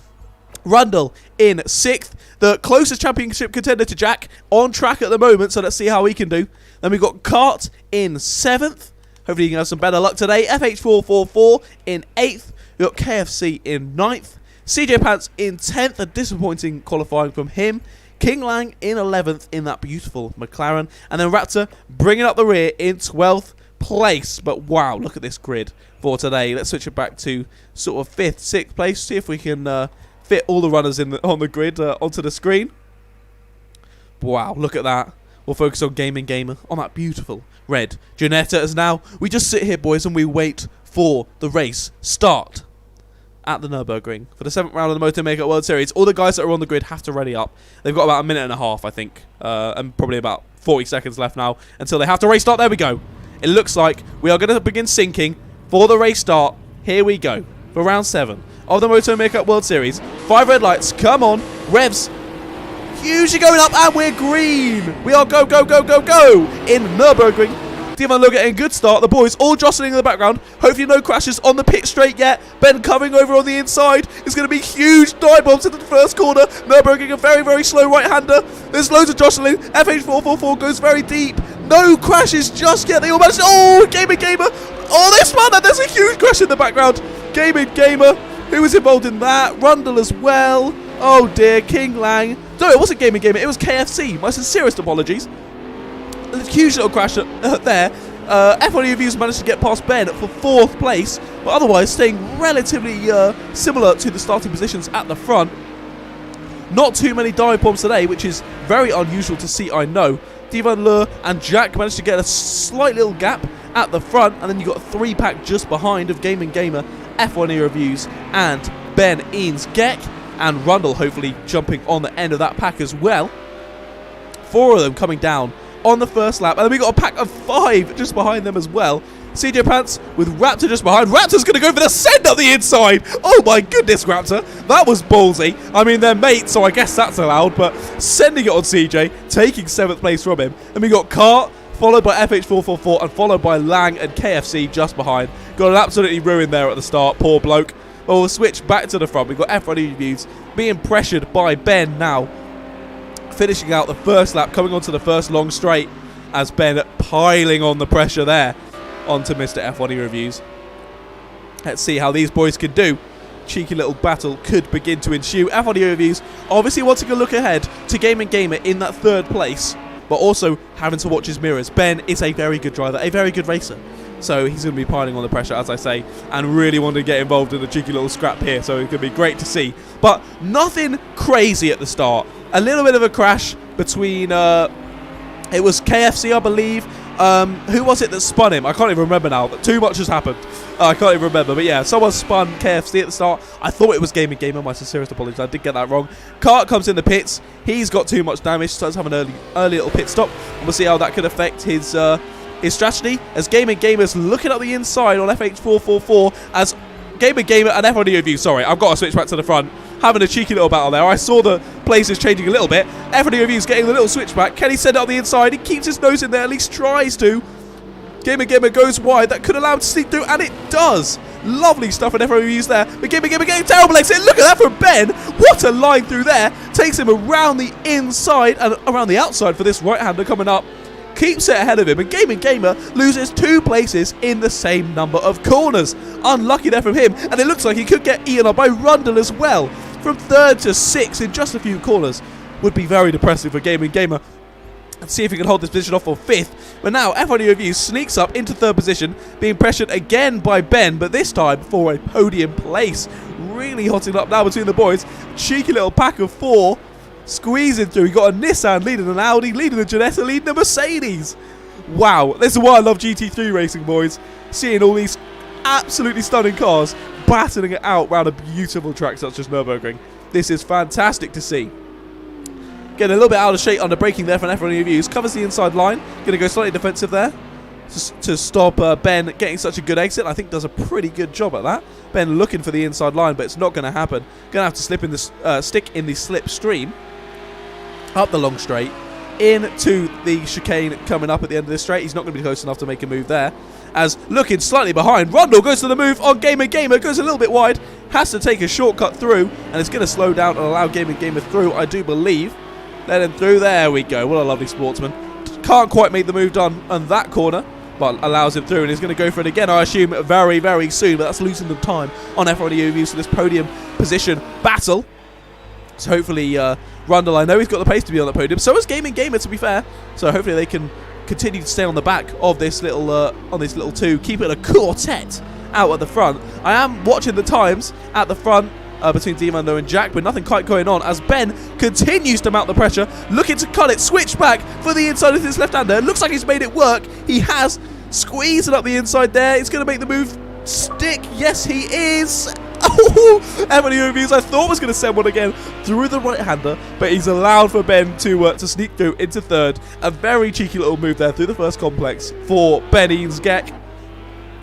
Rundle in 6th. The closest championship contender to Jack on track at the moment, so let's see how he can do. Then we've got Kart in 7th. Hopefully you can have some better luck today. FH444 in 8th. We've got KFC in 9th. CJ Pants in 10th. A disappointing qualifying from him. King Lang in 11th in that beautiful McLaren. And then Raptor bringing up the rear in 12th place. But wow, look at this grid for today. Let's switch it back to sort of 5th, 6th place. See if we can fit all the runners on the grid onto the screen. Wow, look at that. We'll focus on Gaming Gamer on that beautiful red Janetta as now we just sit here, boys, and we wait for the race start at the Nurburgring for the 7th round of the MotoMeerkat World Series. All the guys that are on the grid have to ready up. They've got about a minute and a half, I think, and probably about 40 seconds left now until they have to race start. There we go. It looks like we are going to begin syncing for the race start. Here we go for round 7 of the MotoMeerkat World Series. 5 red lights. Come on. Revs hugely going up, and we're green. We are go in Nurburgring. Divan Lure getting a good start. The boys all jostling in the background. Hopefully no crashes on the pit straight yet. Ben coming over on the inside. It's going to be huge dive bombs into the first corner. Nurburgring a very slow right-hander. There's loads of jostling. FH444 goes very deep. No crashes just yet. They all managed. Oh, Gamer. Oh, this one. And there's a huge crash in the background. Gamer. Who was involved in that? Rundle as well. Oh dear, King Lang. No, it wasn't Gamer. It was KFC. My sincerest apologies. A huge little crash there. F1 reviews managed to get past Ben for 4th place, but otherwise staying relatively similar to the starting positions at the front. Not too many dive bombs today, which is very unusual to see, I know. Divan Lure and Jack managed to get a slight little gap at the front, and then you've got a 3-pack just behind of Gaming Gamer, F1 reviews, and Ben Ianskek, and Rundle hopefully jumping on the end of that pack as well. 4 of them coming down on the first lap, and then we got a pack of 5 just behind them as well. CJ Pants with Raptor just behind. Raptor's going to go for the send up the inside. Oh my goodness, Raptor. That was ballsy. I mean, they're mates, so I guess that's allowed, but sending it on CJ, taking 7th place from him. And we got Kart, followed by FH444, and followed by Lang and KFC just behind. Got an absolutely ruined there at the start, poor bloke. But we'll switch back to the front. We've got F1 reviews being pressured by Ben now. Finishing out the first lap, coming onto the first long straight as Ben piling on the pressure there onto Mr. F1 reviews. Let's see how these boys can do. Cheeky little battle could begin to ensue. F1 reviews obviously wanting to look ahead to Gaming Gamer in that 3rd place, but also having to watch his mirrors. Ben is a very good driver, a very good racer. So he's going to be piling on the pressure, as I say, and really wanting to get involved in a cheeky little scrap here. So it's going to be great to see. But nothing crazy at the start. A little bit of a crash between, it was KFC, I believe. Who was it that spun him? I can't even remember now. Too much has happened. I can't even remember. But yeah, someone spun KFC at the start. I thought it was Gaming Gamer. My sincerest apologies. I did get that wrong. Kart comes in the pits. He's got too much damage. So let's have an early little pit stop. And we'll see how that could affect his strategy. As Gaming Gamer's looking up the inside on FH444. As Gaming Gamer and F1 review. Sorry, I've got to switch back to the front. Having a cheeky little battle there. I saw the places changing a little bit. F1 review's getting a little switchback. Can he send it on the inside? He keeps his nose in there, at least tries to. Gamer goes wide. That could allow him to sneak through, and it does. Lovely stuff in F1 reviews there. But Gamer getting terrible exit. Look at that from Ben. What a line through there. Takes him around the inside and around the outside for this right-hander coming up. keeps it ahead of him, and Gaming Gamer loses 2 places in the same number of corners. Unlucky there from him, and it looks like he could get eaten up by Rundle as well. From 3rd to 6th in just a few corners would be very depressing for Gaming Gamer. Let's see if he can hold this position off for 5th. But now F1 Review sneaks up into 3rd position, being pressured again by Ben, but this time for a podium place. Really hotting up now between the boys. Cheeky little pack of 4 squeezing through. You got a Nissan leading an Audi, leading a Ginetta, leading a Mercedes. Wow, this is why I love GT3 racing, boys. Seeing all these absolutely stunning cars battling it out around a beautiful track such as Nurburgring. This is fantastic to see. Getting a little bit out of shape under braking there from F1 Reviews. Covers the inside line. Going to go slightly defensive there to stop Ben getting such a good exit. I think does a pretty good job at that. Ben looking for the inside line, but it's not going to happen. Going to have to stick in the slipstream up the long straight into the chicane coming up at the end of this straight. He's not going to be close enough to make a move there. As looking slightly behind, Rundle goes to the move on Gaming Gamer, goes a little bit wide, has to take a shortcut through, and it's going to slow down and allow Gaming Gamer through, I do believe. Let him through. There we go. What a lovely sportsman. Can't quite make the move done on that corner, but allows him through, and he's going to go for it again, I assume, very, very soon. But that's losing the time on F1 reviews for this podium position battle. So hopefully, Rundle, I know he's got the pace to be on the podium. So is Gaming Gamer, to be fair. So hopefully they can continue to stay on the back of this little 2. Keep it a quartet out at the front. I am watching the times at the front. Between Dimando and Jack, but nothing quite going on as Ben continues to mount the pressure, looking to cut it, switch back for the inside of his left-hander. Looks like he's made it work. He has squeezed it up the inside there. He's going to make the move stick. Yes, he is. Oh, Emily Reviews, I thought was going to send one again through the right-hander, but he's allowed for Ben to sneak through into 3rd. A very cheeky little move there through the first complex for Ben Eansgeck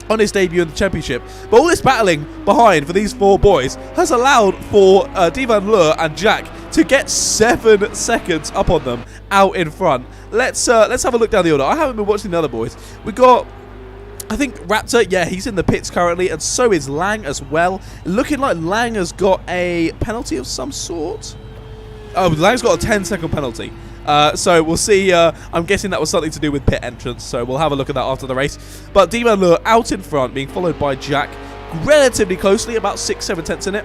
on his debut in the championship. But all this battling behind for these 4 boys has allowed for Divan Lure and Jack to get 7 seconds up on them out in front. Let's have a look down the order. I haven't been watching the other boys. We got, I think, Raptor. Yeah, he's in the pits currently, and so is Lang as well. Looking like Lang has got a penalty of some sort. Oh, Lang's got a 10-second penalty. So we'll see. I'm guessing that was something to do with pit entrance, so we'll have a look at that after the race. But Divan Lure out in front, being followed by Jack relatively closely, about 6-7 tenths in it.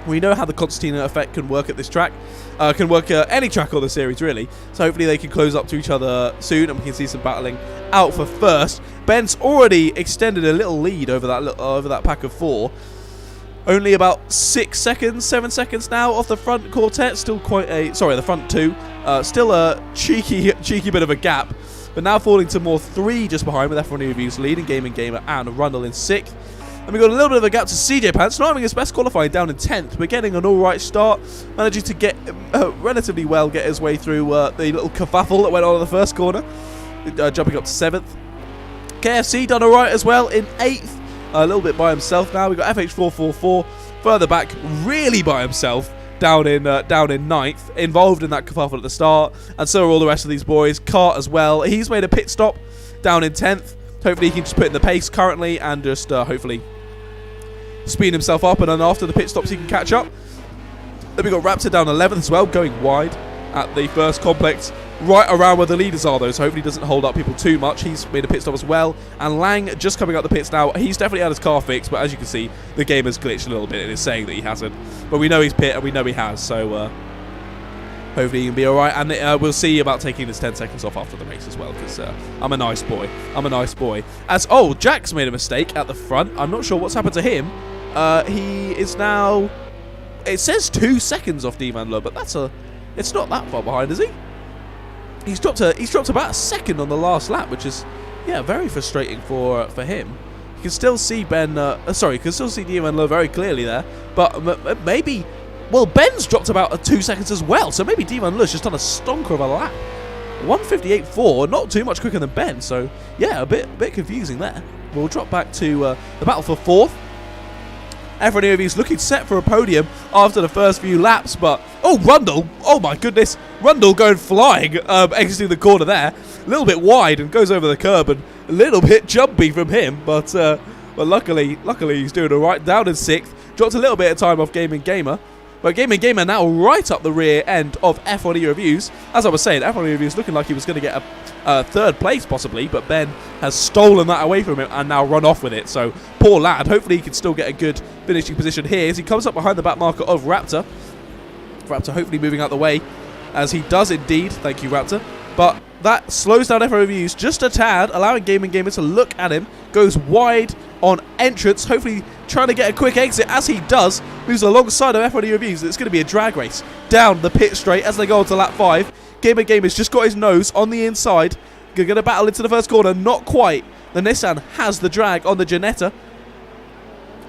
We know how the Constantina effect can work at this track. Can work any track on the series, really. So hopefully they can close up to each other soon, and we can see some battling out for first. Ben's already extended a little lead over that pack of 4. Only about 6 seconds, 7 seconds now off the front quartet. Still quite a... Sorry, the front 2. Still a cheeky bit of a gap. But now falling to more 3 just behind with F1 Reviews leading Gaming Gamer and Rundle in 6th. And we've got a little bit of a gap to CJ Pants. Not having his best qualifying down in 10th. But getting an alright start. Managing to get relatively well, get his way through the little kerfuffle that went on in the first corner. Jumping up to 7th. KFC done alright as well in 8th. A little bit by himself now. We've got FH444 further back, really by himself, down in 9th, involved in that kerfuffle at the start, and so are all the rest of these boys. Cart as well. He's made a pit stop down in 10th. Hopefully he can just put in the pace currently and just hopefully speed himself up, and then after the pit stops he can catch up. Then we've got Raptor down 11th as well, going wide at the first complex, right around where the leaders are though, so hopefully he doesn't hold up people too much. He's made a pit stop as well, and Lang just coming out the pits now. He's definitely had his car fixed, but as you can see, the game has glitched a little bit. It is saying that he hasn't, but we know he's pit and we know he has, so hopefully he can be alright, and we'll see about taking this 10 seconds off after the race as well, because I'm a nice boy. I'm a nice boy. As, oh, Jack's made a mistake at the front. I'm not sure what's happened to him. He is now, it says 2 seconds off Divan Lure, but it's not that far behind, is he? He's dropped about a second on the last lap, which is, yeah, very frustrating for him. You can still see you can still see Divan Lure very clearly there, but maybe, well, Ben's dropped about 2 seconds as well, so maybe Divan Lure's just done a stonker of a lap. 1:58.4, not too much quicker than Ben, so yeah, a bit confusing there. We'll drop back to the battle for 4th. F1 Reviews looking set for a podium after the first few laps, but oh, Rundle, oh my goodness, Rundle going flying, exiting the corner there, a little bit wide and goes over the curb, and a little bit jumpy from him, but luckily he's doing all right. Down in 6th, dropped a little bit of time off Gaming Gamer, But Gamer now right up the rear end of F1E Reviews. As I was saying, F1E Reviews looking like he was going to get a third place possibly, but Ben has stolen that away from him and now run off with it. So poor lad. Hopefully he can still get a good finishing position here as he comes up behind the back marker of Raptor. Raptor hopefully moving out the way, as he does indeed. Thank you, Raptor. But that slows down F1 Reviews just a tad, allowing Gamer to look at him. Goes wide on entrance, hopefully trying to get a quick exit. As he does, moves alongside of F1 Reviews. It's going to be a drag race down the pit straight as they go on to lap 5. Gamer's just got his nose on the inside. Going to battle into the first corner. Not quite. The Nissan has the drag on the Ginetta.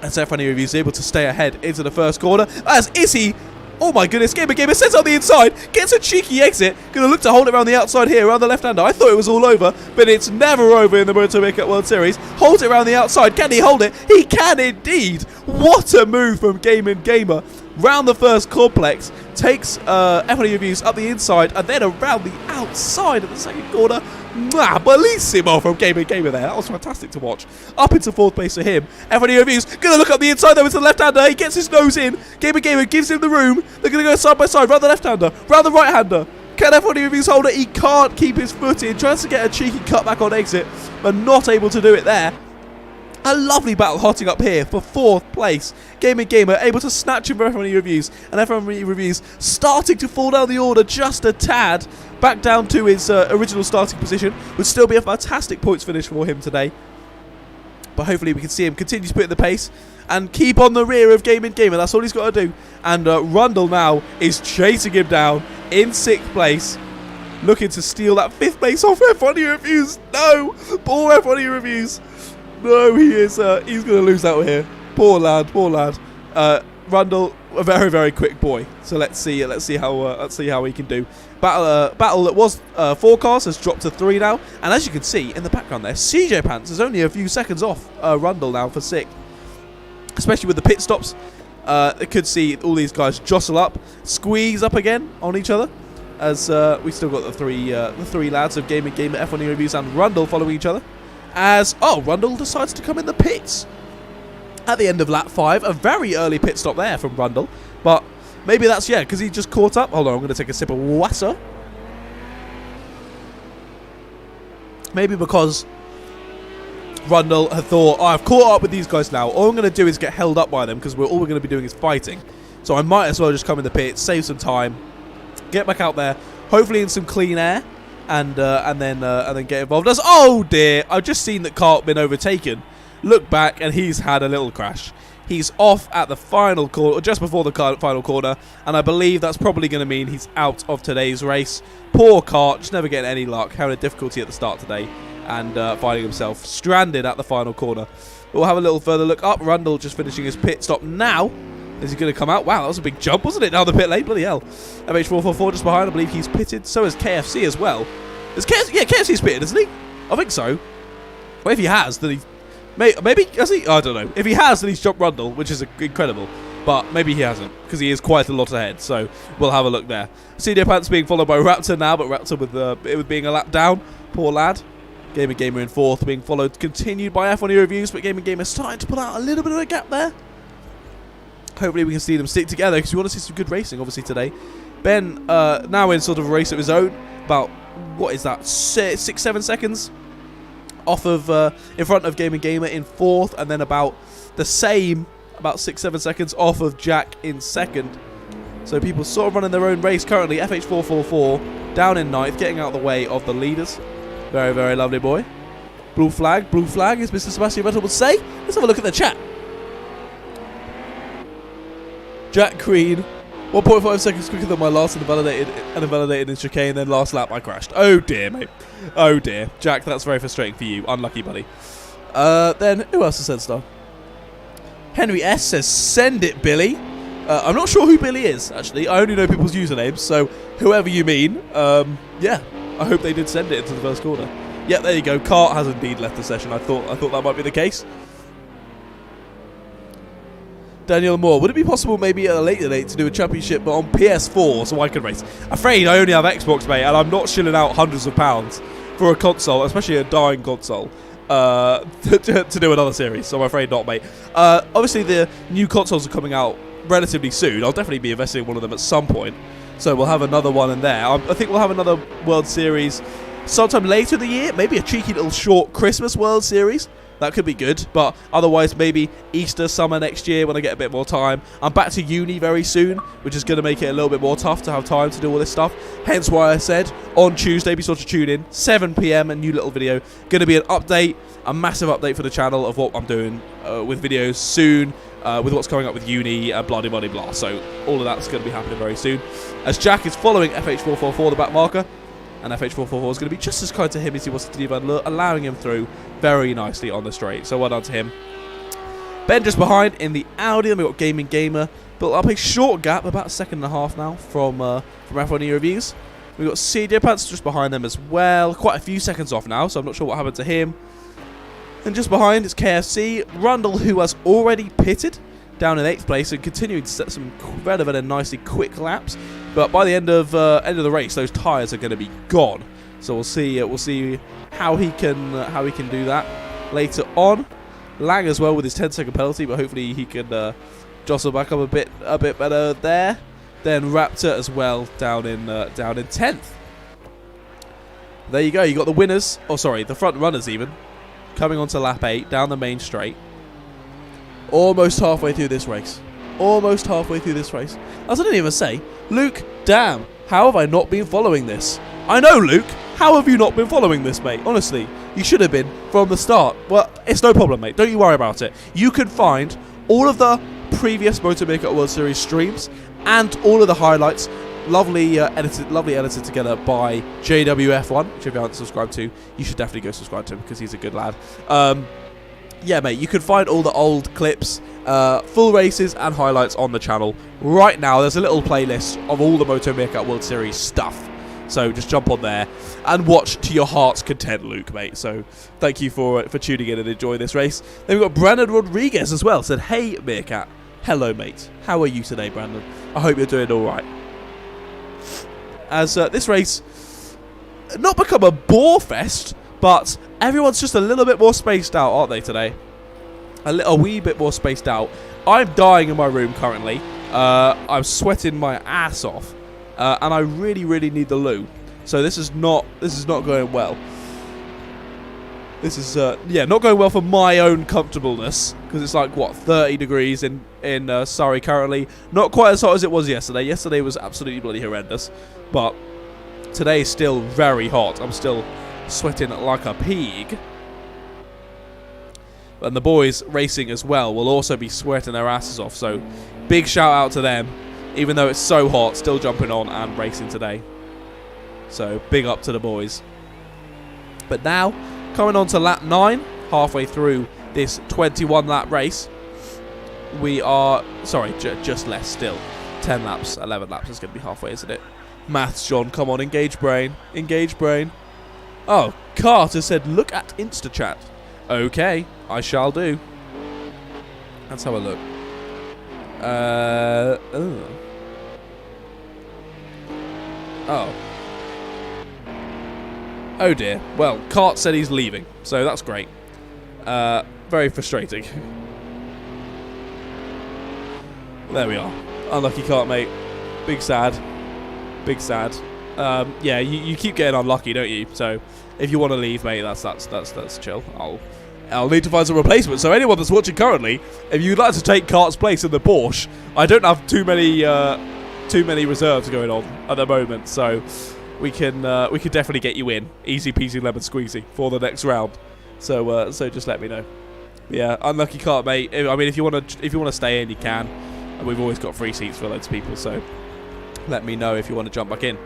As F1 Reviews able to stay ahead into the first corner. As Izzy... Oh my goodness, Gamer sits on the inside, gets a cheeky exit, gonna look to hold it around the outside here, around the left-hander. I thought it was all over, but it's never over in the MotoMeerkat World Series. Holds it around the outside. Can he hold it? He can indeed. What a move from Gamer. Round the first complex, takes F1 Reviews up the inside, and then around the outside of the second corner. Bellissimo from Gamer there. That was fantastic to watch. Up into fourth place for him. F1 Reviews gonna look up the inside though into the left-hander. He gets his nose in. Gamer gives him the room. They're gonna go side by side, round the left-hander, round the right-hander. Can F1 Reviews hold it? He can't keep his foot in. Tries to get a cheeky cutback on exit, but not able to do it there. A lovely battle hotting up here for fourth place. Gamer able to snatch him for F1 Reviews, and F1 Reviews starting to fall down the order just a tad. Back down to his original starting position. Would still be a fantastic points finish for him today. But hopefully we can see him continue to put in the pace and keep on the rear of Gamer. That's all he's got to do. And Rundle now is chasing him down in 6th place. Looking to steal that 5th place off F1 Reviews. No! Poor F1 Reviews. No, he is. He's going to lose out here. Poor lad. Rundle, a very, very quick boy. So let's see how he can do. Battle that was 4 cars has dropped to 3 now, and as you can see in the background there, CJ Pants is only a few seconds off Rundle now for 6th. Especially with the pit stops, they could see all these guys jostle up, squeeze up again on each other. As we still got the three lads of Gamer, F1 Reviews, and Rundle following each other. As Rundle decides to come in the pits at the end of lap 5. A very early pit stop there from Rundle, but maybe that's, because he just caught up. Hold on, I'm going to take a sip of water. Maybe because Rundle had thought, I've caught up with these guys now. All I'm going to do is get held up by them because all we're going to be doing is fighting. So I might as well just come in the pits, save some time, get back out there, hopefully in some clean air, and then get involved. Oh dear, I've just seen that Cart's been overtaken. Look back, and he's had a little crash. He's off at the final corner, or just before the final corner, and I believe that's probably going to mean he's out of today's race. Poor Cart, just never getting any luck, having a difficulty at the start today, and finding himself stranded at the final corner. We'll have a little further look up. Rundle just finishing his pit stop now. Is he going to come out? Wow, that was a big jump, wasn't it? Down the pit lane, bloody hell. MH444 just behind, I believe he's pitted. So is KFC as well. KFC's pitted, isn't he? I think so. Well, if he has, then he... Maybe, has he? I don't know. If he has, then he's jumped Rundle, which is incredible. But maybe he hasn't, because he is quite a lot ahead. So we'll have a look there. CJ Pants being followed by Raptor now, but Raptor with being a lap down. Poor lad. Gamer in 4th, being followed, continued by F1 Reviews, but Gamer starting to pull out a little bit of a gap there. Hopefully we can see them stick together, because we want to see some good racing, obviously, today. Ben, now in sort of a race of his own, about, what is that, 6-7 seconds off of, in front of Gamer in 4th, and then about the same, about 6-7 seconds off of Jack in 2nd. So people sort of running their own race currently. FH444 down in 9th, getting out of the way of the leaders. Very, very lovely boy. Blue flag, as Mr. Sebastian Vettel would say. Let's have a look at the chat. Jack Green, 1.5 seconds quicker than my last invalidated in chicane, then last lap I crashed. Oh dear, mate. Oh dear. Jack, that's very frustrating for you. Unlucky, buddy. Then, who else has said stuff? Henry S says, send it, Billy. I'm not sure who Billy is, actually. I only know people's usernames, so whoever you mean, yeah. I hope they did send it into the first corner. Yeah, there you go. Cart has indeed left the session. I thought that might be the case. Daniel Moore, would it be possible maybe at a later date to do a championship but on PS4 so I could race? Afraid I only have Xbox, mate, and I'm not shilling out hundreds of pounds for a console, especially a dying console, to do another series, so I'm afraid not, mate. Obviously the new consoles are coming out relatively soon. I'll definitely be investing in one of them at some point. So we'll have another one in there. I think we'll have another World Series sometime later in the year. Maybe a cheeky little short Christmas World Series. That could be good, but otherwise maybe Easter, summer next year when I get a bit more time. I'm back to uni very soon, which is going to make it a little bit more tough to have time to do all this stuff. Hence why I said on Tuesday, be sure to tune in, 7 PM, a new little video. Going to be an update, a massive update for the channel of what I'm doing with videos soon, with what's coming up with uni, blah, blah, blah, blah. So all of that's going to be happening very soon. As Jack is following FH444, the back marker, and FH444 is going to be just as kind to him as he was to Diva, allowing him through very nicely on the straight. So well done to him. Ben just behind in the Audi. Then we've got Gaming Gamer. Built up a short gap, about a second and a half now, from F1 reviews. We've got CJ Pants just behind them as well. Quite a few seconds off now, so I'm not sure what happened to him. And just behind is KFC. Rundle, who has already pitted down in 8th place and continuing to set some relevant and nicely quick laps. But by the end of the race, those tyres are going to be gone. So we'll see how he can do that later on. Lang as well with his 10-second penalty, but hopefully he can jostle back up a bit better there. Then Raptor as well down in 10th. There you go. You got the winners. Oh, sorry, the front runners even coming onto lap 8 down the main straight. Almost halfway through this race. Almost halfway through this race. As I didn't even say, Luke, damn, how have I not been following this? I know, Luke, how have you not been following this, mate? Honestly, you should have been from the start. Well, it's no problem, mate. Don't you worry about it. You can find all of the previous MotoMeerkat World Series streams and all of the highlights, lovely edited together by JWF1, which if you haven't subscribed to, you should definitely go subscribe to him because he's a good lad. Yeah, mate, you can find all the old clips, full races and highlights on the channel. Right now, there's a little playlist of all the MotoMeerkat World Series stuff. So just jump on there and watch to your heart's content, Luke, mate. So thank you for tuning in and enjoying this race. Then we've got Brandon Rodriguez as well. Said, hey, Meerkat. Hello, mate. How are you today, Brandon? I hope you're doing all right. As this race, not become a bore fest, but everyone's just a little bit more spaced out, aren't they, today? A wee bit more spaced out. I'm dying in my room currently. I'm sweating my ass off. And I really, really need the loo. So this is not going well. This is, yeah, not going well for my own comfortableness. Because it's like, what, 30 degrees in Surrey currently. Not quite as hot as it was yesterday. Yesterday was absolutely bloody horrendous. But today is still very hot. I'm still sweating like a pig. And the boys racing as well will also be sweating their asses off. So big shout out to them. Even though it's so hot, still jumping on and racing today. So big up to the boys. But now, coming on to lap 9, halfway through this 21-lap race, we are, sorry, just less still. 10 laps, 11 laps is going to be halfway, isn't it? Maths, John, come on, engage brain. Engage brain. Oh, Carter said, look at InstaChat. Okay, I shall do. Let's have a look. Oh dear. Well, Cart said he's leaving, so that's great. Very frustrating. There we are. Unlucky Cart, mate. Big sad. Big sad. Yeah, you keep getting unlucky, don't you? So if you want to leave, mate, that's chill. I'll need to find some replacements. So anyone that's watching currently, if you'd like to take Cart's place in the Porsche, I don't have too many reserves going on at the moment, so we can definitely get you in, easy peasy lemon squeezy for the next round. So just let me know. Yeah, unlucky Cart, mate. I mean, if you want to stay in, you can. And we've always got free seats for loads of people, so let me know if you want to jump back in.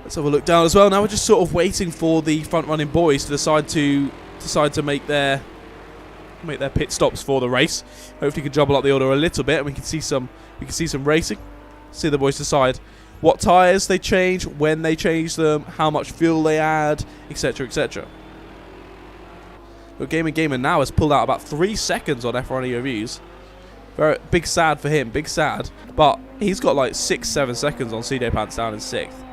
Let's have a look down as well. Now we're just sort of waiting for the front-running boys to decide to make their pit stops for the race. Hopefully, we can jumble up the order a little bit, and we can see some racing. See the boys decide what tyres they change, when they change them, how much fuel they add, etc., etc. But Gaming Gamer now has pulled out about 3 seconds on F1 reviews. Very big sad for him, big sad. But he's got like 6-7 seconds on CJ Pants down in 6th.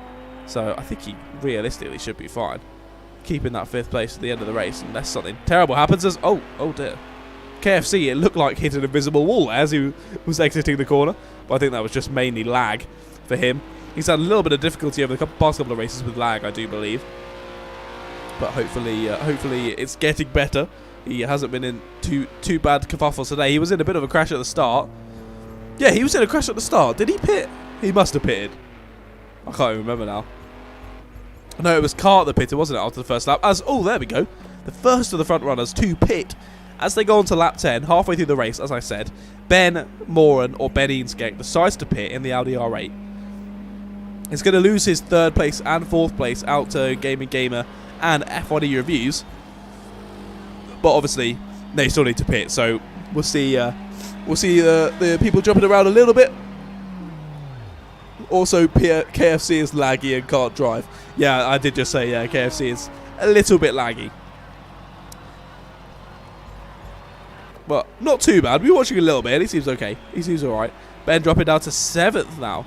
So I think he realistically should be fine, keeping that 5th place at the end of the race, unless something terrible happens. Oh dear. KFC, it looked like hit an invisible wall as he was exiting the corner. But I think that was just mainly lag for him. He's had a little bit of difficulty over the past couple of races with lag, I do believe. But hopefully it's getting better. He hasn't been in too bad kerfuffles today. He was in a bit of a crash at the start. Yeah, he was in a crash at the start. Did he pit? He must have pitted. I can't even remember now. No, it was Kart that pitted, wasn't it, after the first lap? Oh, there we go. The first of the front runners to pit as they go on to lap 10, halfway through the race, as I said. Ben Moran, or Ben Eansgate, decides to pit in the Audi R8. He's going to lose his 3rd place and 4th place out to Gaming Gamer and F1E Reviews. But obviously, they still need to pit, so we'll see the people jumping around a little bit. Also, KFC is laggy and can't drive. Yeah, I did just say, yeah, KFC is a little bit laggy. But not too bad. We're watching a little bit. He seems okay. He seems alright. Ben dropping down to 7th now.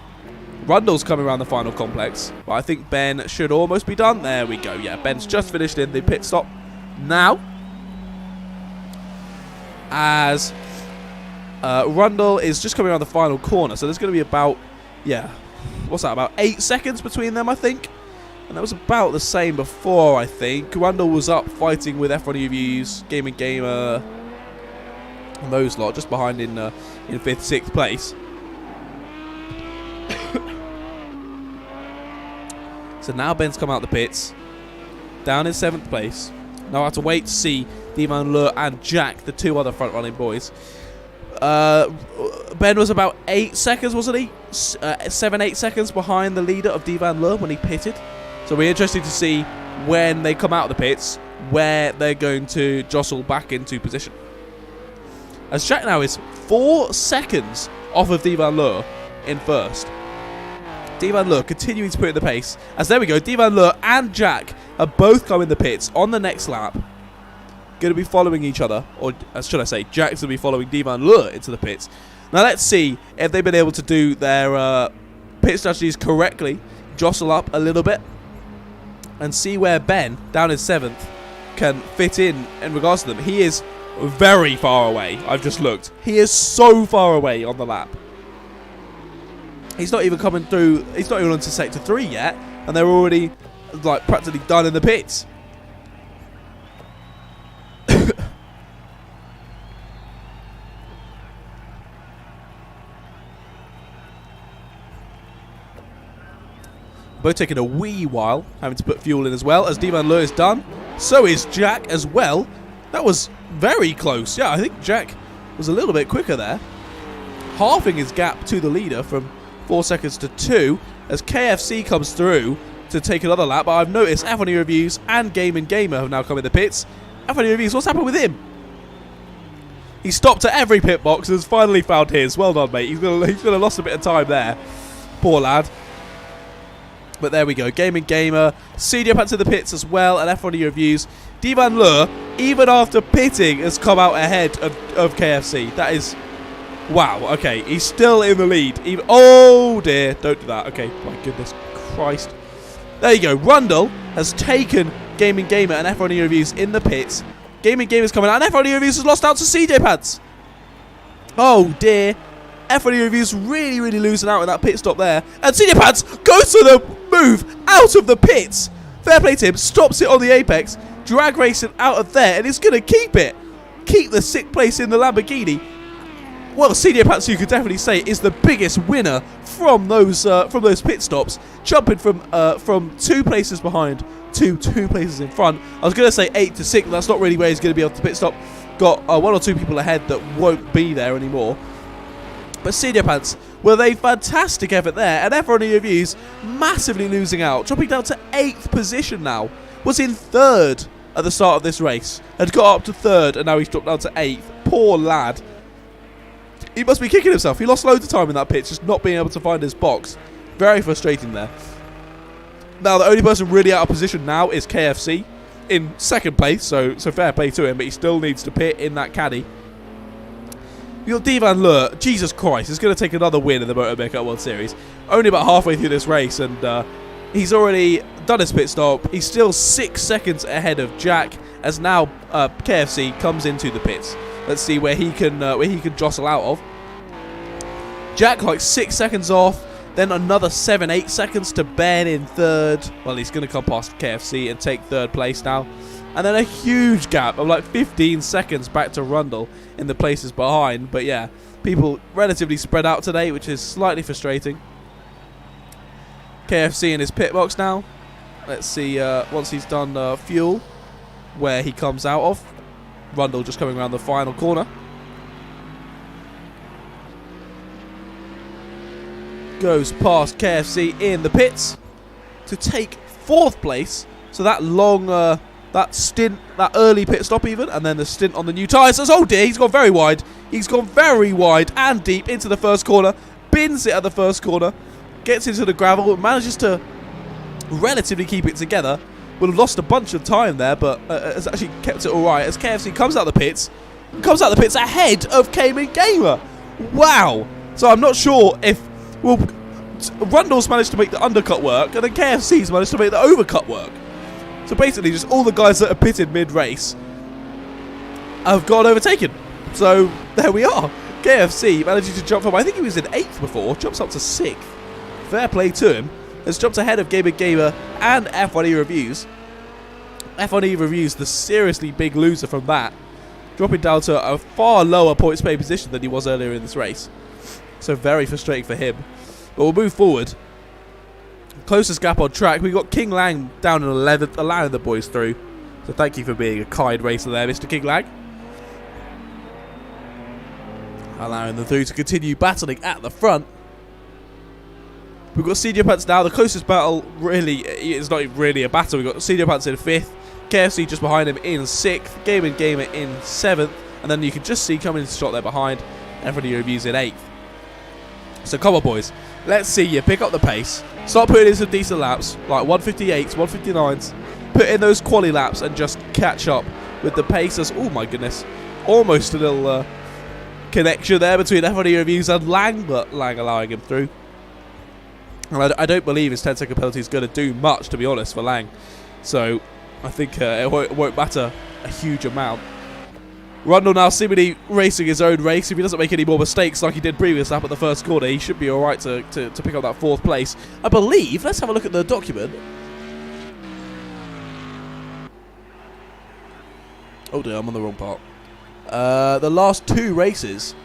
Rundle's coming around the final complex. But I think Ben should almost be done. There we go. Yeah, Ben's just finished in the pit stop now. As Rundle is just coming around the final corner. So there's going to be about, yeah, what's that, about 8 seconds between them, I think. And that was about the same before, I think. Rundle was up fighting with F1 Reviews, Gaming Gamer, and those lot, just behind in 5th, 6th place. So now Ben's come out the pits, down in 7th place. Now I have to wait to see Divan Lure and Jack, the 2 other front-running boys. Ben was about 8 seconds, wasn't he? 7, 8 seconds behind the leader of Divan Lure when he pitted. So we're interested to see when they come out of the pits, where they're going to jostle back into position. As Jack now is 4 seconds off of Divan Lure in 1st. Divan Lure continuing to put in the pace. As there we go, Divan Lure and Jack are both coming in the pits on the next lap. Going to be following each other, or should I say, Jack's going to be following Divan Lure into the pits. Now let's see if they've been able to do their pit strategies correctly, jostle up a little bit, and see where Ben, down in 7th, can fit in regards to them. He is very far away. I've just looked. He is so far away on the lap. He's not even coming through. He's not even onto sector 3 yet, and they're already like practically done in the pits. Both taking a wee while, having to put fuel in as well. As Divan Lure is done, so is Jack as well. That was very close. Yeah, I think Jack was a little bit quicker there, halving his gap to the leader from 4 seconds to 2 as KFC comes through to take another lap. But I've noticed F1 Reviews and Gaming Gamer have now come in the pits. F1 Reviews, what's happened with him? He stopped at every pit box and has finally found his. Well done, mate. He's gonna have lost a bit of time there. Poor lad. But there we go. Gaming Gamer, CJ Pat to the pits as well, and F1 Reviews. Divan Lure, even after pitting, has come out ahead of KFC. That is... wow, okay. He's still in the lead. Oh, dear. Don't do that. Okay, my goodness Christ. There you go. Rundle has taken Gaming Gamer and F1 Reviews in the pits. Gaming Gamer's coming out, and F1 Reviews has lost out to CJ Pads. Oh, dear. F1 Reviews really losing out in that pit stop there. And CJ Pads goes to the move out of the pits. Fair play to him. Stops it on the apex. Drag racing out of there. And he's going to keep it. Keep the 6th place in the Lamborghini. Well, CJ Pads, you could definitely say, is the biggest winner from those pit stops. Jumping from 2 places behind to 2 places in front. I was going to say 8 to 6. But that's not really where he's going to be able to pit stop. Got 1 or 2 people ahead that won't be there anymore. But CJ Pants with a fantastic effort there, and F1 Reviews massively losing out, dropping down to 8th position now. Was in 3rd at the start of this race, had got up to 3rd, and now he's dropped down to 8th. Poor lad. He must be kicking himself. He lost loads of time in that pit, just not being able to find his box. Very frustrating there. Now, the only person really out of position now is KFC in 2nd place, so fair play to him, but he still needs to pit in that caddy. You've got Divan Lure. Jesus Christ, he's going to take another win in the MotoMeerkat World Series. Only about halfway through this race, and he's already done his pit stop. He's still 6 seconds ahead of Jack, as now KFC comes into the pits. Let's see where he can jostle out of. Jack like 6 seconds off. Then another 7-8 seconds to Ben in third. Well, he's going to come past KFC and take third place now. And then a huge gap of like 15 seconds back to Rundle in the places behind. But yeah, people relatively spread out today, which is slightly frustrating. KFC in his pit box now. Let's see once he's done fuel where he comes out of. Rundle just coming around the final corner. Goes past KFC in the pits to take fourth place. So that long, that stint, that early pit stop even, and then the stint on the new tyres. Oh dear, he's gone very wide. He's gone very wide and deep into the first corner. Bins it at the first corner. Gets into the gravel. Manages to relatively keep it together. Would have lost a bunch of time there, but has actually kept it alright. As KFC comes out the pits. Comes out the pits ahead of Cayman Gamer. Wow. So I'm not sure if... Well, Rundle's managed to make the undercut work, and then KFC's managed to make the overcut work. So basically, just all the guys that are pitted mid-race have got overtaken. So there we are. KFC managing to jump from, I think he was in 8th before, jumps up to 6th. Fair play to him. Has jumped ahead of Gamer Gamer and F1E Reviews. F1E Reviews, the seriously big loser from that, dropping down to a far lower points pay position than he was earlier in this race. So very frustrating for him. But we'll move forward. Closest gap on track. We've got King Lang down in 11th, allowing the boys through. So thank you for being a kind racer there, Mr. King Lang. Allowing them through to continue battling at the front. We've got Senior Pants now. The closest battle really is not really a battle. We've got Senior Pants in 5th. KFC just behind him in 6th. Gamer in 7th. And then you can just see coming into shot there behind. F1E Reviews in 8th. So come on, boys. Let's see you pick up the pace. Start putting in some decent laps, like 158s, 159s. Put in those quali laps and just catch up with the pace. As, oh my goodness, almost a little connection there between F1E Reviews and Lang, but Lang allowing him through. And I don't believe his 10-second penalty is going to do much, to be honest, for Lang. So I think it won't matter a huge amount. Rundle now seemingly racing his own race. If he doesn't make any more mistakes like he did previous lap at the first corner, he should be alright to pick up that 4th place. I believe, let's have a look at the document. Oh dear, I'm on the wrong part. The last 2 races.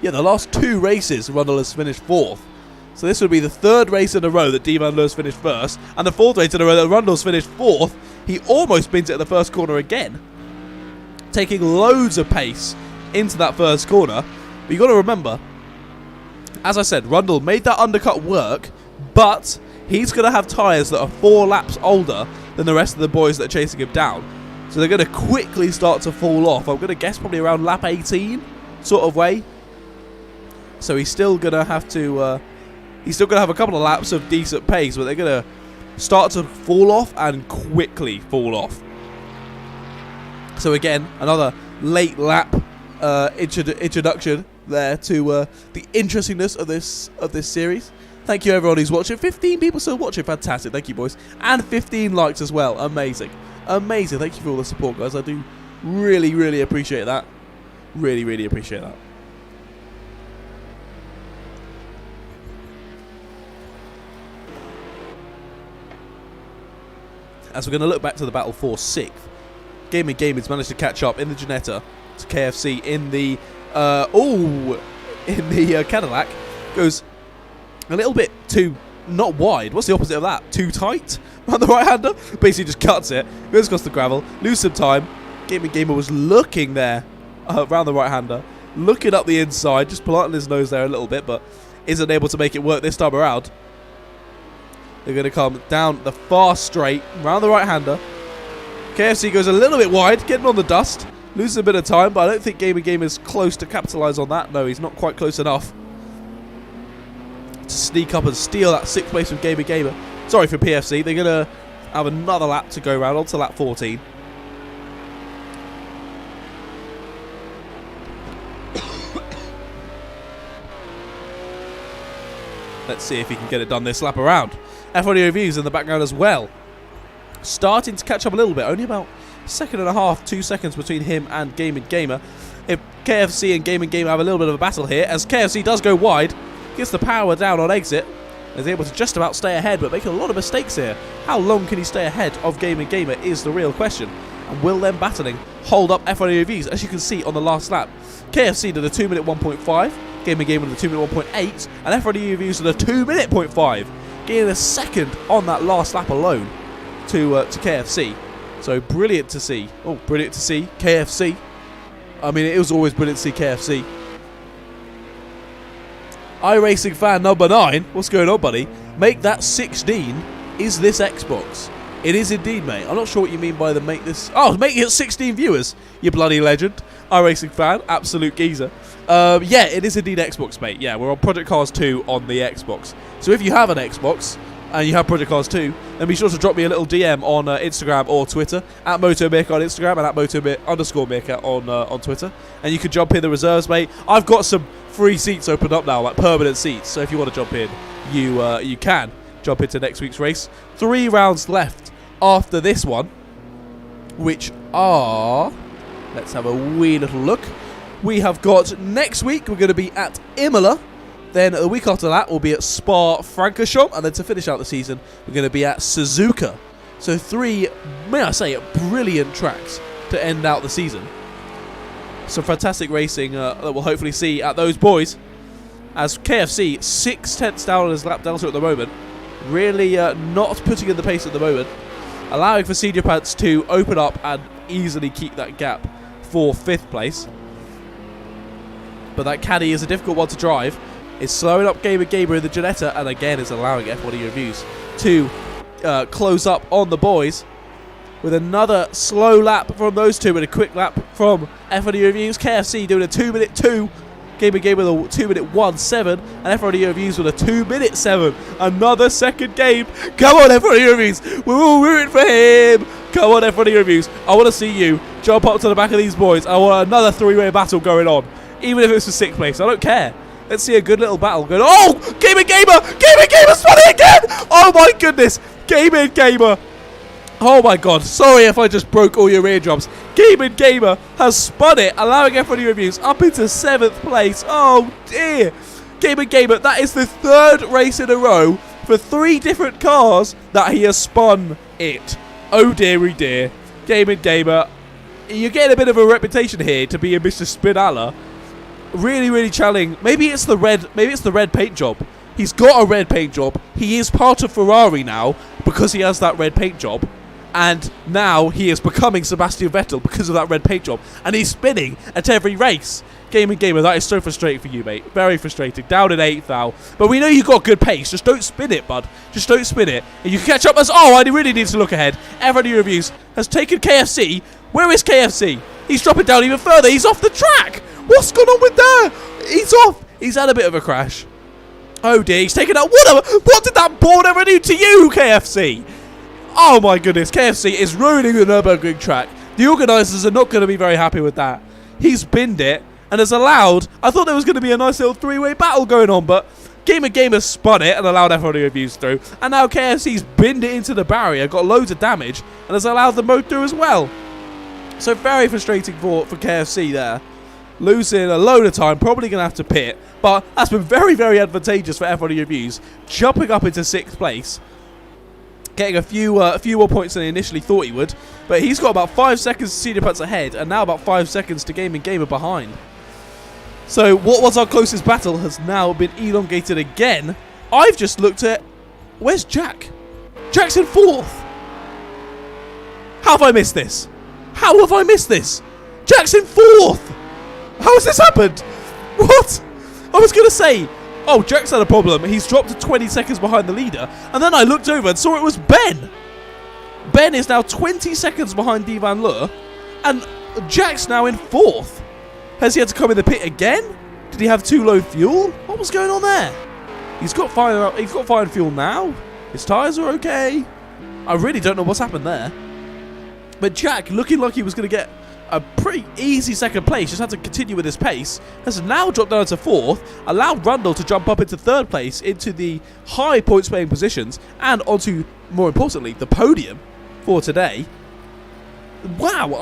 Yeah, the last 2 races Rundle has finished 4th. So this would be the 3rd race in a row that Van Leur's finished 1st, and the 4th race in a row that Rundle's finished 4th. He almost bins it at the first corner again, taking loads of pace into that first corner. But you've got to remember, as I said, Rundle made that undercut work, but he's going to have tyres that are 4 laps older than the rest of the boys that are chasing him down. So they're going to quickly start to fall off. I'm going to guess probably around lap 18 sort of way. So he's still going to have to... He's still going to have a couple of laps of decent pace, but they're going to start to fall off and quickly fall off. So again, another late lap introduction there to the interestingness of this series. Thank you everyone who's watching. 15 people still watching. Fantastic. Thank you, boys. And 15 likes as well. Amazing. Amazing. Thank you for all the support, guys. I do really, really appreciate that. Really, really appreciate that. As we're going to look back to the battle for 6th, Gaming has managed to catch up in the Ginetta to KFC in the Cadillac. Goes a little bit too not wide. What's the opposite of that? Too tight on the right-hander. Basically just cuts it. Goes across the gravel. Lose some time. Gamer was looking there around the right-hander, looking up the inside, just planting his nose there a little bit, but isn't able to make it work this time around. They're going to come down the far straight, round the right-hander. KFC goes a little bit wide, getting on the dust. Loses a bit of time, but I don't think Gamer is close to capitalise on that. No, he's not quite close enough to sneak up and steal that 6th place from Gamer. Sorry for PFC. They're going to have another lap to go round, on to lap 14. Let's see if he can get it done this lap around. F1E Reviews in the background as well. Starting to catch up a little bit. Only about 1.5 seconds, 2 seconds between him and Gamer. if KFC and Game have a little bit of a battle here, as KFC does go wide, gets the power down on exit, is able to just about stay ahead, but making a lot of mistakes here. How long can he stay ahead of Game is the real question. And will them battling hold up F1 reviews, as you can see on the last lap. KFC did a 2-minute 1.5, Game did a 2-minute 1.8, and F1 reviews did a 2-minute 0.5, getting a second on that last lap alone to KFC. So brilliant to see. Oh, brilliant to see KFC. I mean, it was always brilliant to see KFC. iRacing fan number 9, what's going on, buddy? Make that 16. Is this Xbox? It is indeed, mate. I'm not sure what you mean by the make this. Oh, make it 16 viewers, you bloody legend. iRacing fan, absolute geezer. Yeah, it is indeed Xbox, mate. Yeah, we're on Project Cars 2 on the Xbox. So if you have an Xbox and you have Project Cars 2, then be sure to drop me a little DM on Instagram or Twitter, at MotoMeerkat on Instagram and at _Meerkat on Twitter. And you can jump in the reserves, mate. I've got some free seats opened up now, like permanent seats. So if you want to jump in, you can jump into next week's race. 3 rounds left after this one, which are, let's have a wee little look. We have got next week, we're going to be at Imola. Then a week after that, we'll be at Spa-Francorchamps. And then to finish out the season, we're going to be at Suzuka. So 3, may I say, brilliant tracks to end out the season. Some fantastic racing that we'll hopefully see at those boys. As KFC, 6/10 down on his lap delta at the moment. Really not putting in the pace at the moment. Allowing for Senior Pants to open up and easily keep that gap for 5th place. But that caddy is a difficult one to drive. It's slowing up Gamer in the Ginetta, and again is allowing F1 reviews to close up on the boys. With another slow lap from those two and a quick lap from F1 reviews. KFC doing a 2-minute 2. Game with a 2-minute 1.7, and F1 reviews with a 2-minute 7. Another second game. Come on, F1 reviews. We're all rooting for him. Come on, F1 reviews. I want to see you jump up to the back of these boys. I want another 3-way battle going on, even if it's for 6th place. I don't care. Let's see a good little battle going. Oh, Gamer spun it again. Oh my goodness, Gamer. Oh my god, sorry if I just broke all your eardrums. Gamer has spun it, allowing F1 reviews up into 7th place. Oh dear. Gamer, that is the 3rd race in a row for 3 different cars that he has spun it. Oh dearie dear. Gamer, you're getting a bit of a reputation here to be a Mr. Spinalla. Really challenging. Maybe it's the red paint job. He's got a red paint job. He is part of Ferrari now because he has that red paint job. And now he is becoming Sebastian Vettel because of that red paint job. And he's spinning at every race. Gamer, that is so frustrating for you, mate. Very frustrating. Down in 8th now. But we know you've got good pace. Just don't spin it, bud. Just don't spin it. And you can catch up as... Oh, I really need to look ahead. F1 reviews has taken KFC. Where is KFC? He's dropping down even further. He's off the track. What's going on with that? He's off. He's had a bit of a crash. Oh, dear. He's taken out... What did that board ever do to you, KFC? Oh my goodness, KFC is ruining the Nurburgring track. The organisers are not going to be very happy with that. He's binned it and has allowed... I thought there was going to be a nice little 3-way battle going on, but Gamer spun it and allowed F1 reviews through. And now KFC's binned it into the barrier, got loads of damage, and has allowed the mode through as well. So very frustrating for KFC there. Losing a load of time, probably going to have to pit. But that's been very advantageous for F1 reviews. Jumping up into 6th place. Getting a few more points than he initially thought he would. But he's got about 5 seconds to Senior Pants ahead, and now about 5 seconds to Gamer behind. So what was our closest battle has now been elongated again. I've just looked at... Where's Jack? Jack's in 4th. How have I missed this? Jack's in 4th. How has this happened? What? I was going to say... Oh, Jack's had a problem. He's dropped to 20 seconds behind the leader. And then I looked over and saw it was Ben. Ben is now 20 seconds behind Divan Lur. And Jack's now in 4th. Has he had to come in the pit again? Did he have too low fuel? What was going on there? He's got fine fuel now. His tyres are okay. I really don't know what's happened there. But Jack, looking like he was going to get a pretty easy 2nd place, just had to continue with his pace, has now dropped down to 4th, allowed Rundle to jump up into 3rd place, into the high points paying positions, and onto, more importantly, the podium for today. Wow,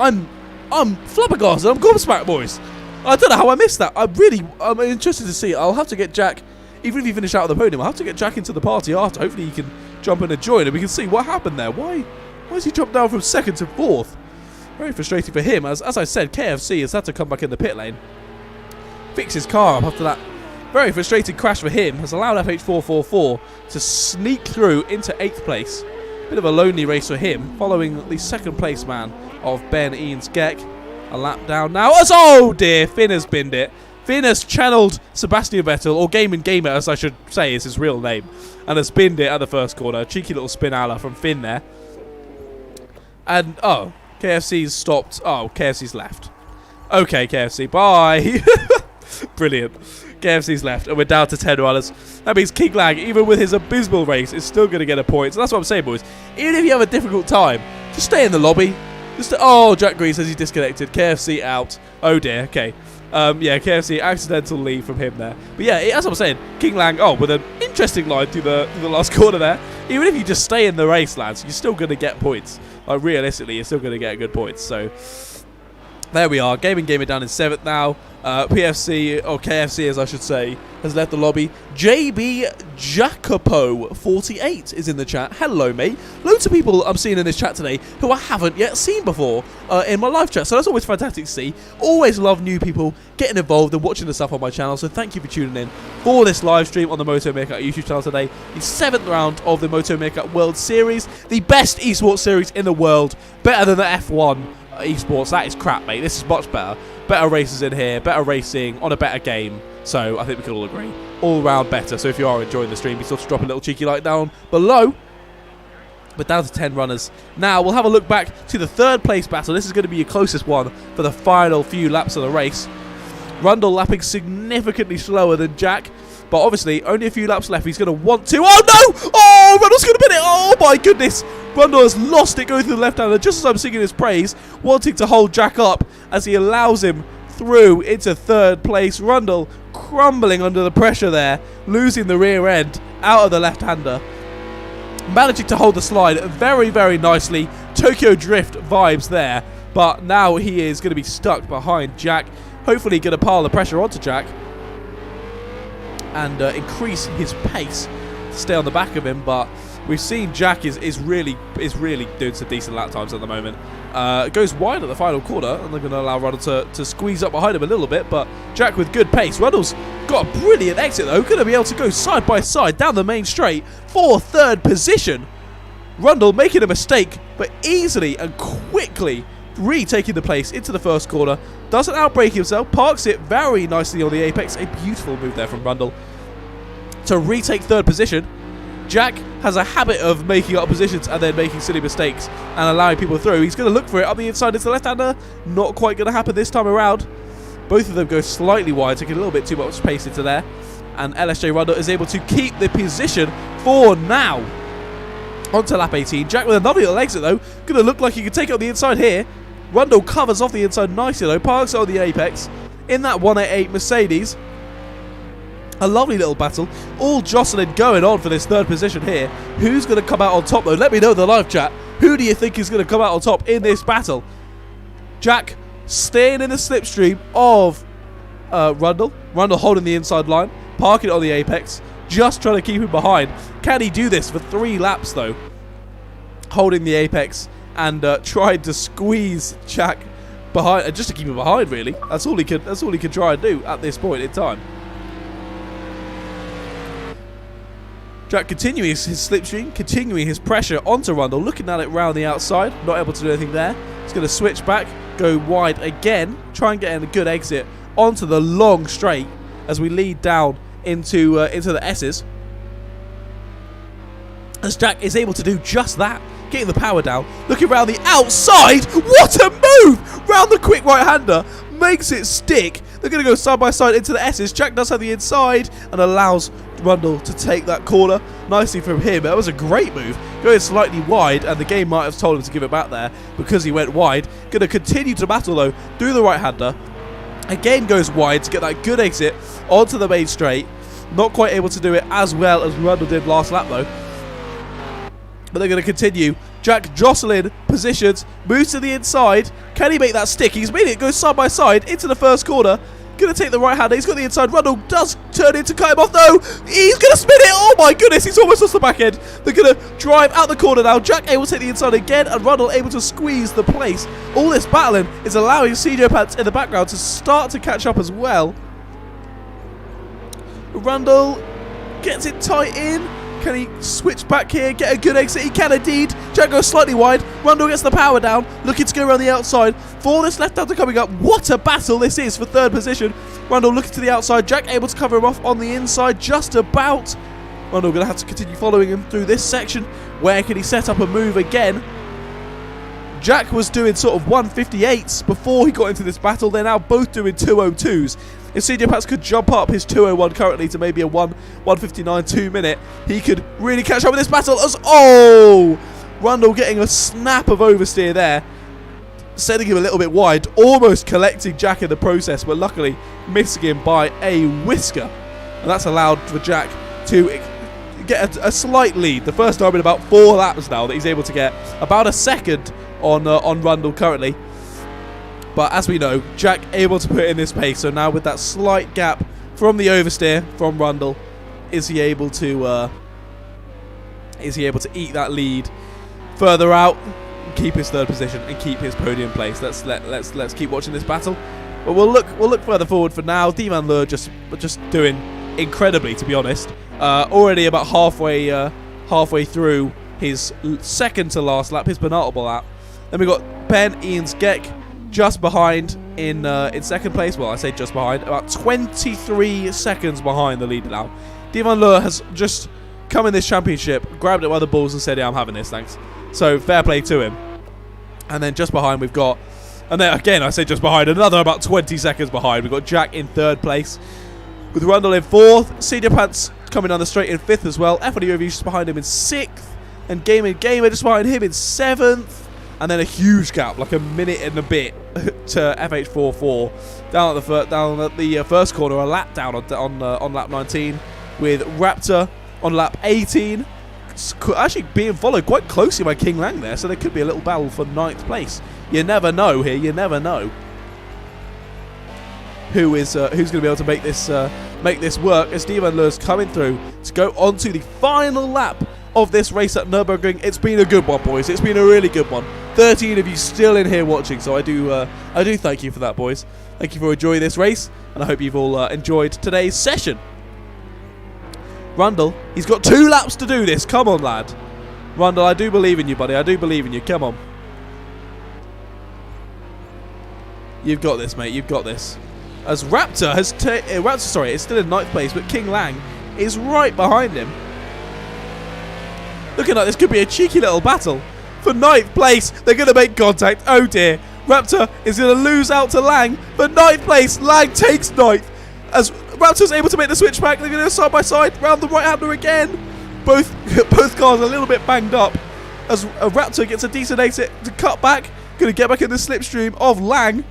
I'm flabbergasted. I'm gobsmacked, boys. I don't know how I missed that. I'm interested to see. I'll have to get Jack, even if he finished out on the podium, I'll have to get Jack into the party after. Hopefully he can jump in and join, and we can see what happened there. Why has he dropped down from 2nd to 4th? Very frustrating for him. As I said, KFC has had to come back in the pit lane, fix his car up after that very frustrating crash for him. Has allowed FH444 to sneak through into 8th place. Bit of a lonely race for him, following the 2nd place man of Ben Eansgeck. A lap down now. Oh dear, Finn has binned it. Finn has channeled Sebastian Vettel, or Gaming Gamer as I should say is his real name, and has binned it at the first corner. Cheeky little spin ala from Finn there. And, oh, KFC's stopped. Oh, KFC's left. Okay, KFC, bye. Brilliant. KFC's left, and we're down to 10 runners. That means King Lang, even with his abysmal race, is still going to get a point. So that's what I'm saying, boys. Even if you have a difficult time, just stay in the lobby. Oh, Jack Green says he's disconnected. KFC out. Oh, dear. Okay. Yeah, KFC, accidental leave from him there. But yeah, as I was saying, King Lang, with an interesting line through the last corner there. Even if you just stay in the race, lads, you're still going to get points. Like, realistically, you're still going to get good points. So, there we are. Gaming Gamer down in 7th now. PFC, or KFC as I should say, has left the lobby. JB Jacopo48 is in the chat. Hello, mate. Loads of people I'm seeing in this chat today who I haven't yet seen before in my live chat. So that's always fantastic to see. Always love new people getting involved and watching the stuff on my channel. So thank you for tuning in for this live stream on the MotoMeerkat YouTube channel today. The 7th round of the MotoMeerkat World Series. The best esports series in the world. Better than the F1 esports. That is crap, mate. This is much better. Better races in here, better racing on a better game. So I think we can all agree. All round better. So if you are enjoying the stream, be sure to drop a little cheeky like down below. But down to 10 runners. Now we'll have a look back to the 3rd place battle. This is going to be your closest one for the final few laps of the race. Rundle lapping significantly slower than Jack. But obviously, only a few laps left. He's going to want to. Oh, no! Oh, Rundle's going to pin it. Oh, my goodness. Rundle has lost it going through the left-hander just as I'm singing his praise, wanting to hold Jack up as he allows him through into 3rd place. Rundle crumbling under the pressure there, losing the rear end out of the left-hander. Managing to hold the slide very, very nicely. Tokyo Drift vibes there. But now he is going to be stuck behind Jack. Hopefully going to pile the pressure onto Jack and increase his pace to stay on the back of him. But we've seen Jack is really doing some decent lap times at the moment. Goes wide at the final corner, and they're going to allow Rundle to squeeze up behind him a little bit. But Jack with good pace. Rundle's got a brilliant exit though. Going to be able to go side by side down the main straight for 3rd position. Rundle making a mistake, but easily and quickly retaking the place into the 1st corner. Doesn't outbrake himself, parks it very nicely on the apex. A beautiful move there from Rundle to retake 3rd position. Jack has a habit of making up positions and then making silly mistakes and allowing people through. He's going to look for it up the inside into the left-hander. Not quite going to happen this time around. Both of them go slightly wide, taking a little bit too much pace into there. And LSJ Rundle is able to keep the position for now. On to lap 18. Jack with another little exit though. Going to look like he can take it on the inside here. Rundle covers off the inside nicely though. Parks it on the apex. In that 188 Mercedes. A lovely little battle. All jostling going on for this 3rd position here. Who's going to come out on top though? Let me know in the live chat. Who do you think is going to come out on top in this battle? Jack staying in the slipstream of Rundle. Rundle holding the inside line. Parking it on the apex. Just trying to keep him behind. Can he do this for 3 laps though? Holding the apex and trying to squeeze Jack behind, just to keep him behind really. That's all he could try and do at this point in time. Jack continuing his slipstream, continuing his pressure onto Rundle, looking at it round the outside, not able to do anything there. He's going to switch back, go wide again, try and get in a good exit onto the long straight as we lead down into the S's. As Jack is able to do just that, getting the power down, looking around the outside. What a move! Round the quick right-hander, makes it stick. They're going to go side by side into the S's. Jack does have the inside and allows Rundle to take that corner nicely from him. That was a great move, going slightly wide, and the game might have told him to give it back there because he went wide. Going to continue to battle though through the right-hander. Again goes wide to get that good exit onto the main straight. Not quite able to do it as well as Rundle did last lap though. But they're going to continue Jack jostling positions, moves to the inside. Can he make that stick? He's made it go side by side into the first corner. Going to take the right hander. He's got the inside. Rundle does turn in to cut him off. No, he's going to spin it. Oh my goodness, he's almost lost the back end. They're going to drive out the corner now. Jack able to take the inside again, and Rundle able to squeeze the place. All this battling is allowing CJ Pants in the background to start to catch up as well. Rundle gets it tight in. Can he switch back here, get a good exit? He can indeed. Jack goes slightly wide. Rundle gets the power down, looking to go around the outside. For this left-hander coming up. What a battle this is for third position. Rundle looking to the outside. Jack able to cover him off on the inside just about. Rundle going to have to continue following him through this section. Where can he set up a move again? Jack was doing sort of 158s before he got into this battle. They're now both doing 202s. If CJ Pats could jump up his 201 currently to maybe a 159 2-minute, he could really catch up with this battle. Oh! Rundle getting a snap of oversteer there, sending him a little bit wide, almost collecting Jack in the process, but luckily missing him by a whisker. And that's allowed for Jack to get a slight lead. The first time in about 4 laps now that he's able to get about a second on Rundle currently. But as we know, Jack able to put in this pace. So now with that slight gap from the oversteer from Rundle, is he able to eat that lead further out, keep his third position, and keep his podium place? Let's keep watching this battle. But we'll look further forward for now. Divan Lure just doing incredibly, to be honest. Already about halfway through his second to last lap, his penultimate lap. Then we got Ben Ian's Geck just behind in second place. Well, I say just behind, about 23 seconds behind the leader now. Divan Lure has just come in this championship, grabbed it by the balls and said, yeah, I'm having this, thanks. So fair play to him. And then just behind we've got, and then again I say just behind, another about 20 seconds behind, we've got Jack in third place, with Rundle in fourth, CJ Pants coming down the straight in fifth as well, F1 just behind him in sixth, and Gamer just behind him in seventh. And then a huge gap, like a minute and a bit, to FH44 down at the first corner, a lap down on lap 19, with Raptor on lap 18, actually being followed quite closely by King Lang there. So there could be a little battle for 9th place. You never know here. You never know who's going to be able to make this work as Divan Lure's coming through to go onto the final lap of this race at Nurburgring. It's been a good one, boys. It's been a really good one. 13 of you still in here watching, so I do thank you for that, boys. Thank you for enjoying this race, and I hope you've all enjoyed today's session. Rundle, he's got 2 laps to do this. Come on, lad. Rundle, I do believe in you, buddy. I do believe in you. Come on. You've got this, mate. You've got this. As Raptor has is still in 9th place, but King Lang is right behind him. Looking like this could be a cheeky little battle. For 9th place, they're going to make contact. Oh dear. Raptor is going to lose out to Lang. For 9th place, Lang takes 9th. As Raptor's able to make the switch back, they're going to go side by side, round the right-hander again. Both cars a little bit banged up. As Raptor gets a decent exit to cut back. Going to get back in the slipstream of Lang.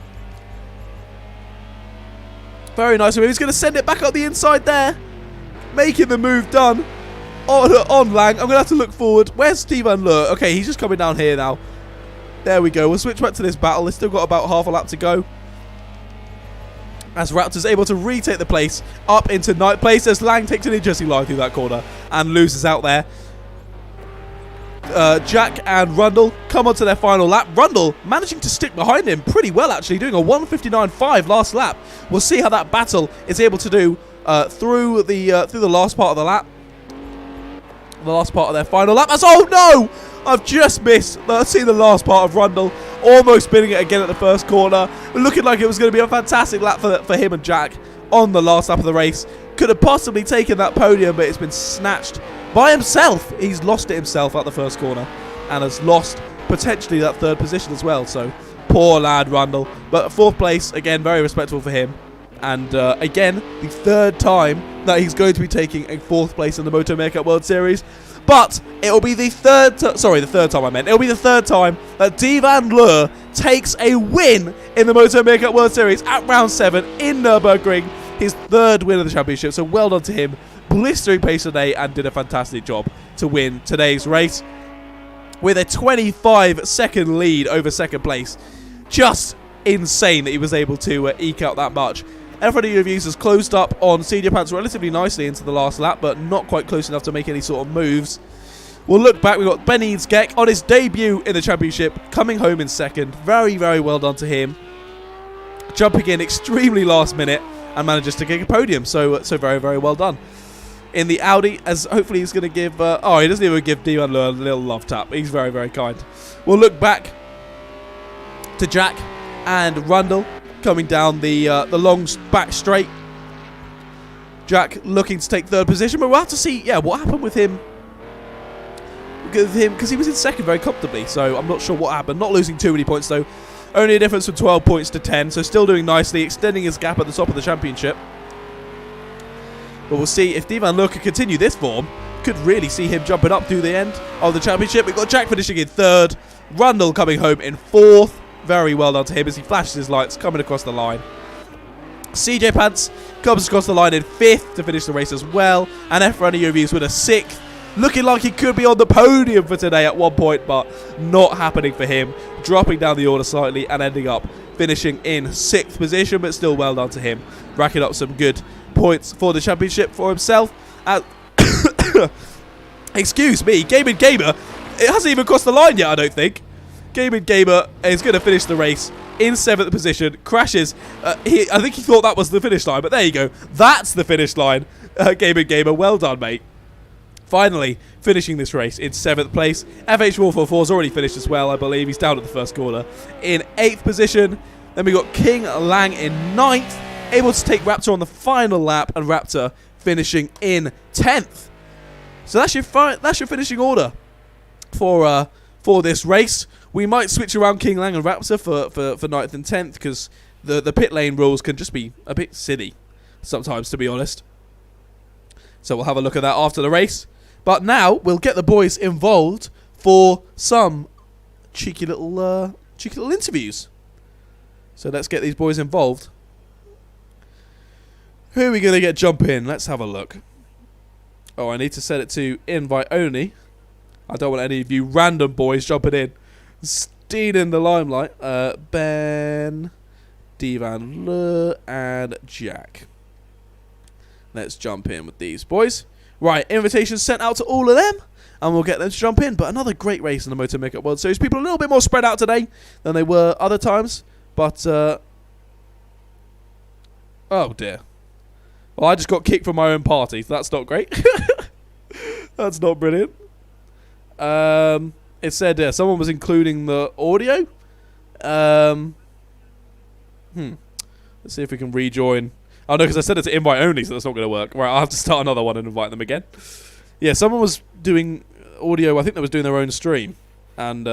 Very nice of him. He's going to send it back up the inside there. Making the move done. On Lang. I'm going to have to look forward. Where's Divan Lure? Okay, he's just coming down here now. There we go. We'll switch back to this battle. They've still got about half a lap to go. As Raptor's able to retake the place up into 9th place as Lang takes an interesting line through that corner and loses out there. Jack and Rundle come on to their final lap. Rundle managing to stick behind him pretty well, actually, doing a 1:59.5 last lap. We'll see how that battle is able to do through the last part of the lap. The last part of their final lap. Oh no! I've just missed. Let's see the last part of Rundle. Almost spinning it again at the first corner. Looking like it was going to be a fantastic lap for him and Jack on the last lap of the race. Could have possibly taken that podium, but it's been snatched by himself. He's lost it himself at the first corner and has lost potentially that 3rd position as well. So poor lad Rundle. But 4th place, again, very respectable for him. And again, the 3rd time that he's going to be taking a 4th place in the MotoMeerkat World Series. But it'll be the 3rd time I meant. It'll be the 3rd time that Divan Lure takes a win in the MotoMeerkat World Series at round 7 in Nurburgring. His 3rd win of the championship. So well done to him. Blistering pace today and did a fantastic job to win today's race. with a 25-second lead over second place. Just insane that he was able to eke out that much. Everybody reviews has closed up on CJ Pants relatively nicely into the last lap, but not quite close enough to make any sort of moves. We'll look back. We've got Ben Eadsgeck on his debut in the championship, coming home in second. Very, very well done to him. Jumping in extremely last minute and manages to get a podium. So very, very well done. In the Audi, as hopefully he's going to give... he doesn't even give Divan a little love tap. He's very, very kind. We'll look back to Jack and Rundle coming down the long back straight. Jack looking to take third position, but we'll have to see, what happened with him. Because he was in second very comfortably, so I'm not sure what happened. Not losing too many points, though. Only a difference from 12 points to 10, so still doing nicely, extending his gap at the top of the championship. But we'll see if Divan Lur can continue this form. Could really see him jumping up to the end of the championship. We've got Jack finishing in third. Rundle coming home in fourth. Very well done to him as he flashes his lights coming across the line. CJ Pants comes across the line in fifth to finish the race as well. And F1 reviews with a sixth. Looking like he could be on the podium for today at one point, but not happening for him. Dropping down the order slightly and ending up finishing in sixth position, but still well done to him. Racking up some good points for the championship for himself. Excuse me, Gaming Gamer, it hasn't even crossed the line yet, I don't think. Gaming Gamer is going to finish the race in seventh position. Crashes. I think he thought that was the finish line, but there you go. That's the finish line. Gaming Gamer, well done, mate. Finally finishing this race in seventh place. FH144 has already finished as well, I believe. He's down at the first corner in eighth position. Then we got King Lang in ninth, able to take Raptor on the final lap, and Raptor finishing in 10th. So that's your finishing order for this race. We might switch around King Lang and Raptor for 9th and 10th because the pit lane rules can just be a bit silly sometimes, to be honest. So we'll have a look at that after the race. But now we'll get the boys involved for some cheeky little interviews. So let's get these boys involved. Who are we going to get jump in? Let's have a look. Oh, I need to set it to invite only. I don't want any of you random boys jumping in. Stealing the limelight. Ben, Divan Lur, and Jack. Let's jump in with these boys. Right, invitations sent out to all of them, and we'll get them to jump in. But another great race in the MotoMeerkat World Series. People a little bit more spread out today than they were other times. But, oh dear. Well, I just got kicked from my own party, so that's not great. That's not brilliant. It said someone was including the audio. Let's see if we can rejoin. Oh no, because I said it to invite only, so that's not going to work. Right, I'll have to start another one and invite them again. Yeah, someone was doing audio. I think they was doing their own stream, and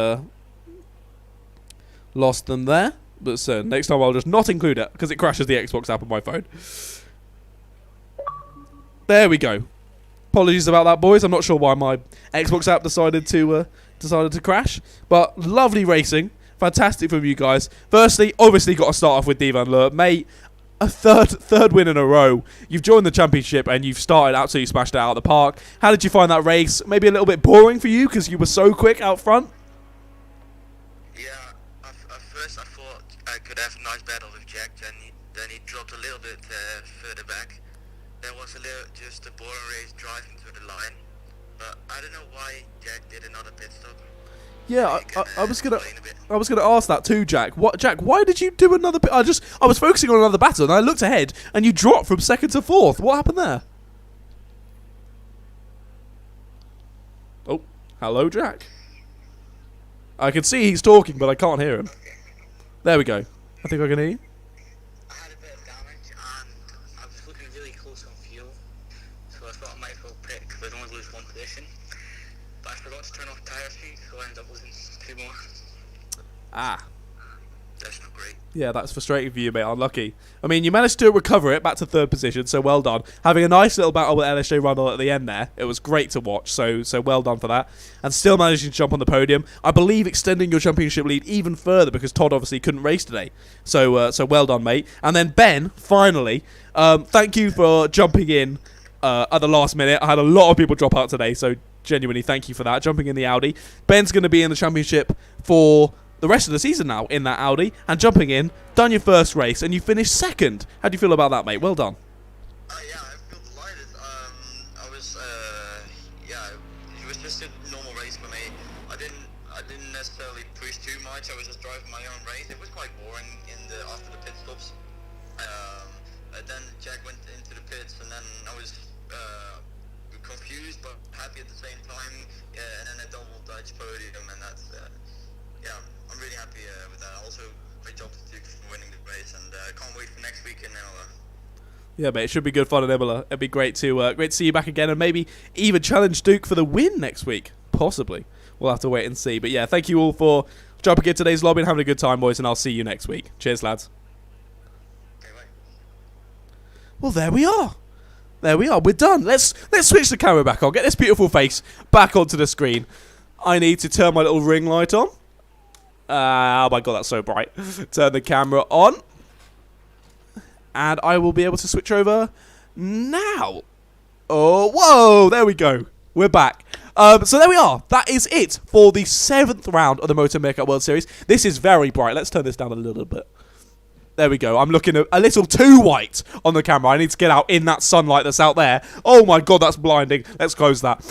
lost them there. But so next time I'll just not include it because it crashes the Xbox app on my phone. There we go. Apologies about that, boys. I'm not sure why my Xbox app decided to crash, but lovely racing. Fantastic from you guys. Firstly, obviously got to start off with Divan Lur. Mate, a third win in a row. You've joined the championship and you've started absolutely smashed it out of the park. How did you find that race? Maybe a little bit boring for you because you were so quick out front? Yeah, at first I thought I could have a nice battle with Jack, then he dropped a little bit further back. There was just a boring race driving to the line, but I don't know why Jack did another pit stop. Yeah, I was gonna ask that too, Jack. Jack? Why did you do another pit? I was focusing on another battle, and I looked ahead, and you dropped from second to fourth. What happened there? Oh, hello, Jack. I can see he's talking, but I can't hear him. Okay. There we go. I think I can hear you. I had a bit of damage, and I was looking really close on fuel, so I thought I might as well pit because I'd only lose one position. But I forgot to turn off tire speed, so I ended up losing 2 more. Ah. That's not great. Yeah, that's frustrating for you, mate. Unlucky. I mean, you managed to recover it back to third position, so well done. Having a nice little battle with LSJ Rundle at the end there. It was great to watch, so well done for that. And still managing to jump on the podium. I believe extending your championship lead even further because Todd obviously couldn't race today. So well done, mate. And then Ben, finally, thank you for jumping in at the last minute. I had a lot of people drop out today, so genuinely thank you for that, jumping in the Audi. Ben's going to be in the championship for the rest of the season now in that Audi, and jumping in, done your first race, and you finished second. How do you feel about that, mate? Well done. Yeah, I feel delighted. It was just a normal race for me. I didn't necessarily push too much. I was just driving my own race. It was quite boring after the pit stops. Then Jack went into the pits, and then I was confused but happy at the same time. Yeah, and then a double Dutch podium, and that's I'm really happy with that. Also, great job to Duke for winning the race, and can't wait for next week in Imola. Yeah, mate, it should be good fun in Imola. It'd be great to see you back again, and maybe even challenge Duke for the win next week. Possibly. We'll have to wait and see. But yeah, thank you all for jumping in today's lobby and having a good time, boys, and I'll see you next week. Cheers, lads. Okay, bye. Well, there we are. There we are. We're done. Let's switch the camera back on. Get this beautiful face back onto the screen. I need to turn my little ring light on. Oh my god, that's so bright. Turn the camera on. And I will be able to switch over now. Oh, whoa, there we go. We're back. So there we are. That is it for the 7th round of the MotoMeerkat World Series. This is very bright. Let's turn this down a little bit. There we go. I'm looking a little too white on the camera. I need to get out in that sunlight that's out there. Oh my god, that's blinding. Let's close that.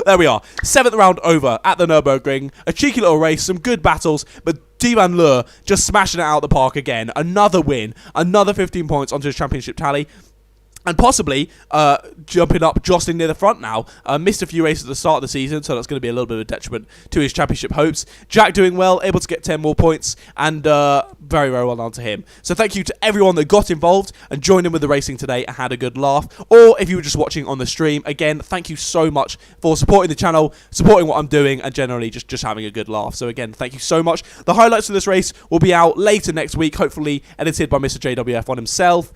There we are. 7th round over at the Nurburgring. A cheeky little race, some good battles, but Divan Lure just smashing it out of the park again. Another win, another 15 points onto his championship tally. And possibly jumping up, jostling near the front now. Missed a few races at the start of the season, so that's going to be a little bit of a detriment to his championship hopes. Jack doing well, able to get 10 more points, and very, very well done to him. So thank you to everyone that got involved and joined in with the racing today and had a good laugh. Or if you were just watching on the stream, again, thank you so much for supporting the channel, supporting what I'm doing, and generally just having a good laugh. So again, thank you so much. The highlights of this race will be out later next week, hopefully edited by Mr. JWF on himself.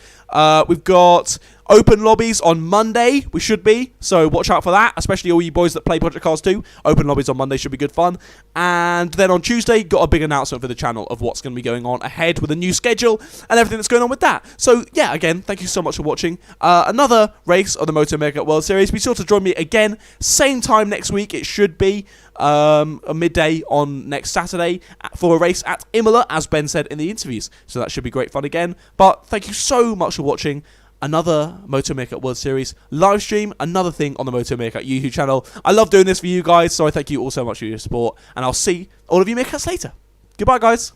We've got open lobbies on Monday, we should be, so watch out for that, especially all you boys that play Project Cars 2. Open lobbies on Monday should be good fun. And then on Tuesday, got a big announcement for the channel of what's going to be going on ahead with a new schedule and everything that's going on with that. So yeah, again, thank you so much for watching. Another race of the MotoMeerkat World Series. Be sure to join me again, same time next week, it should be a midday on next Saturday for a race at Imola, as Ben said in the interviews. So that should be great fun again. But thank you so much for watching. Another MotoMeerkat World Series live stream, another thing on the MotoMeerkat YouTube channel. I love doing this for you guys, so I thank you all so much for your support, and I'll see all of you Meerkats later. Goodbye, guys.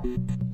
Thank you.